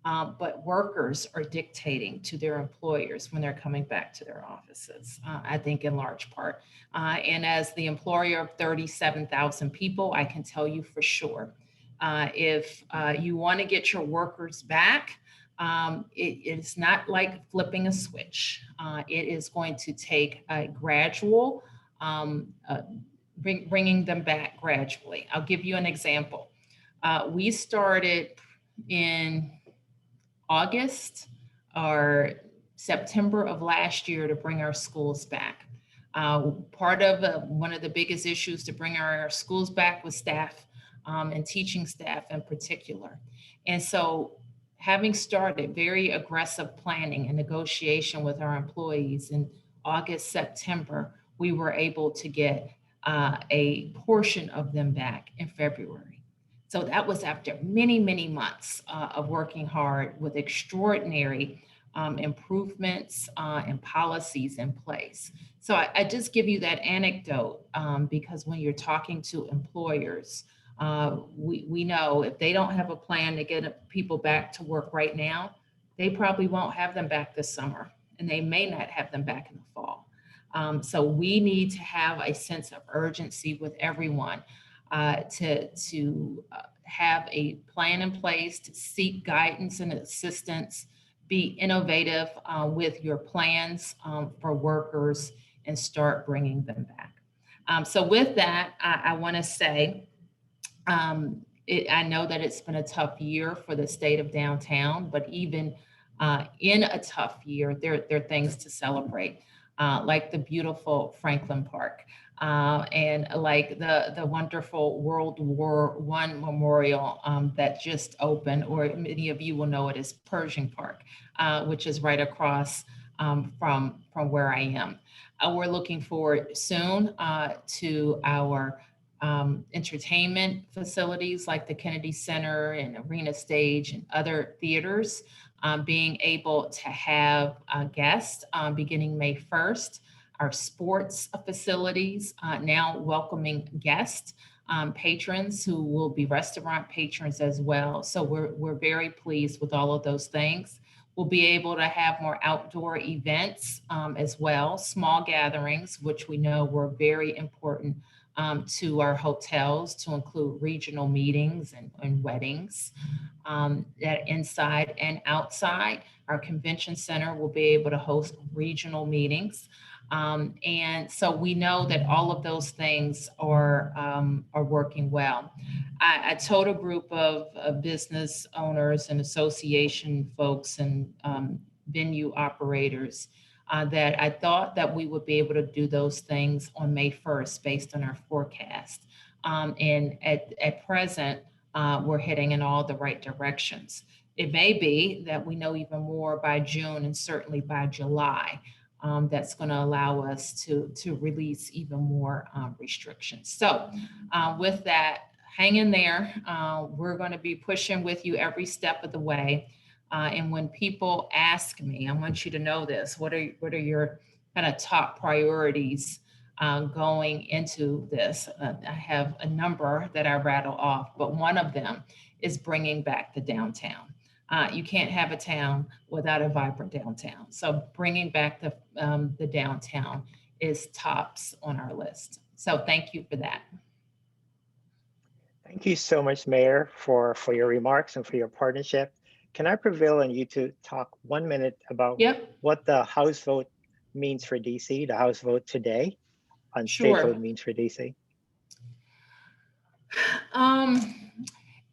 But workers are dictating to their employers when they're coming back to their offices, I think in large part. And as the employer of 37,000 people, I can tell you for sure, if you want to get your workers back, it's not like flipping a switch. It is going to take a gradual, bringing them back gradually. I'll give you an example. We started in August or September of last year to bring our schools back. Part of one of the biggest issues to bring our schools back was staff and teaching staff in particular. And so having started very aggressive planning and negotiation with our employees in August, September, we were able to get a portion of them back in February. So that was after many, many months of working hard with extraordinary improvements and policies in place. So I just give you that anecdote because when you're talking to employers, we know if they don't have a plan to get people back to work right now, they probably won't have them back this summer, and they may not have them back in the fall. So we need to have a sense of urgency with everyone to have a plan in place, to seek guidance and assistance, be innovative with your plans for workers, and start bringing them back. So with that, I want to say, I know that it's been a tough year for the state of downtown, but even in a tough year, there are things to celebrate, like the beautiful Franklin Park, and like the wonderful World War I memorial that just opened, or many of you will know it as Pershing Park, which is right across from where I am. We're looking forward soon to our entertainment facilities like the Kennedy Center and Arena Stage and other theaters, being able to have guests beginning May 1st. Our sports facilities now welcoming guests, patrons who will be restaurant patrons as well. So we're very pleased with all of those things. We'll be able to have more outdoor events as well, small gatherings, which we know were very important to our hotels, to include regional meetings and weddings, that inside and outside. Our convention center will be able to host regional meetings. And so we know that all of those things are working well. I told a group of business owners and association folks and venue operators that I thought that we would be able to do those things on May 1st based on our forecast. And at present, we're heading in all the right directions. It may be that we know even more by June and certainly by July. That's going to allow us to release even more restrictions. So with that, hang in there. We're going to be pushing with you every step of the way. And when people ask me, I want you to know this, what are your kind of top priorities going into this? I have a number that I rattle off, but one of them is bringing back the downtown. You can't have a town without a vibrant downtown. So bringing back the downtown is tops on our list. So thank you for that. Thank you so much, Mayor, for your remarks and for your partnership. Can I prevail on you to talk 1 minute about what the House vote means for DC, the House vote today on statehood means for DC?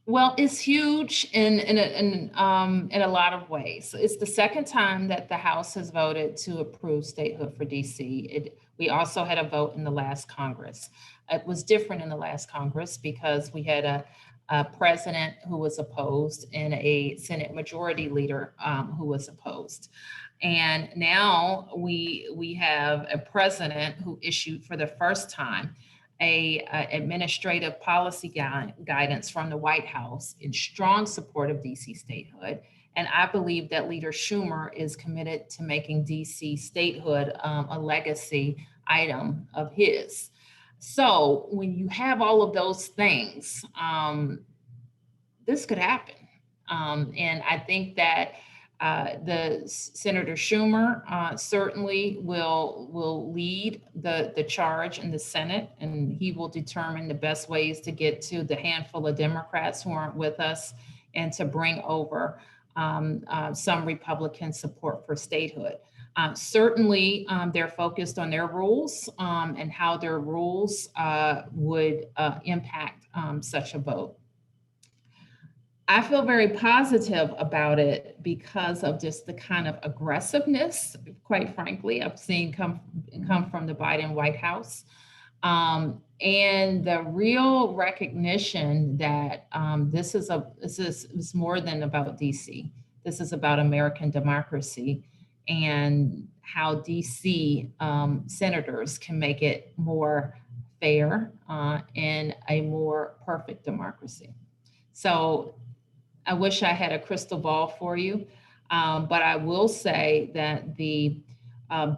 Well, it's huge in a lot of ways. It's the second time that the House has voted to approve statehood for DC. We also had a vote in the last Congress. It was different in the last Congress because we had a president who was opposed and a Senate Majority Leader who was opposed. And now we have a president who issued for the first time a administrative policy guidance from the White House in strong support of DC statehood. And I believe that Leader Schumer is committed to making DC statehood a legacy item of his. So when you have all of those things, this could happen. And I think that the Senator Schumer certainly will lead the charge in the Senate, and he will determine the best ways to get to the handful of Democrats who aren't with us and to bring over some Republican support for statehood. Certainly, they're focused on their rules and how their rules would impact such a vote. I feel very positive about it because of just the kind of aggressiveness, quite frankly, I've seen come from the Biden White House. And the real recognition that this is more than about DC. This is about American democracy and how DC senators can make it more fair and a more perfect democracy. So I wish I had a crystal ball for you, but I will say that the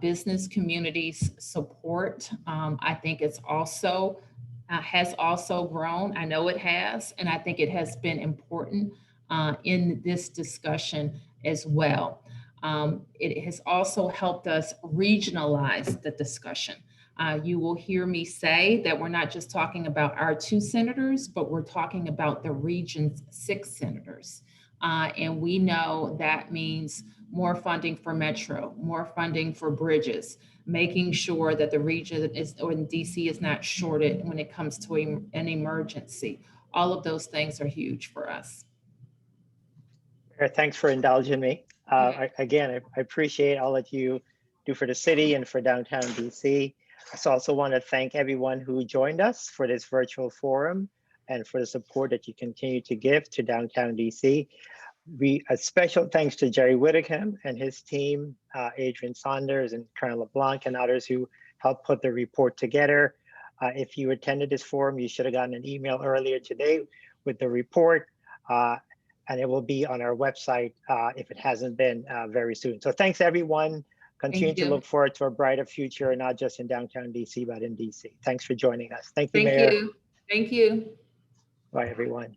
business community's support, I think it's also has also grown. I know it has, and I think it has been important in this discussion as well. It has also helped us regionalize the discussion. You will hear me say that we're not just talking about our 2 senators, but we're talking about the region's 6 senators. And we know that means more funding for Metro, more funding for bridges, making sure that the region or DC is not shorted when it comes to an emergency. All of those things are huge for us. Thanks for indulging me. Again, I appreciate all that you do for the city and for downtown DC. I also want to thank everyone who joined us for this virtual forum and for the support that you continue to give to downtown DC. A special thanks to Jerry Whitaker and his team, Adrian Saunders and Colonel LeBlanc and others who helped put the report together. If you attended this forum, you should have gotten an email earlier today with the report, and it will be on our website if it hasn't been very soon. So thanks everyone. Continue to look forward to a brighter future, not just in downtown DC, but in DC. Thanks for joining us. Thank you, Mayor. Thank you. Bye, everyone.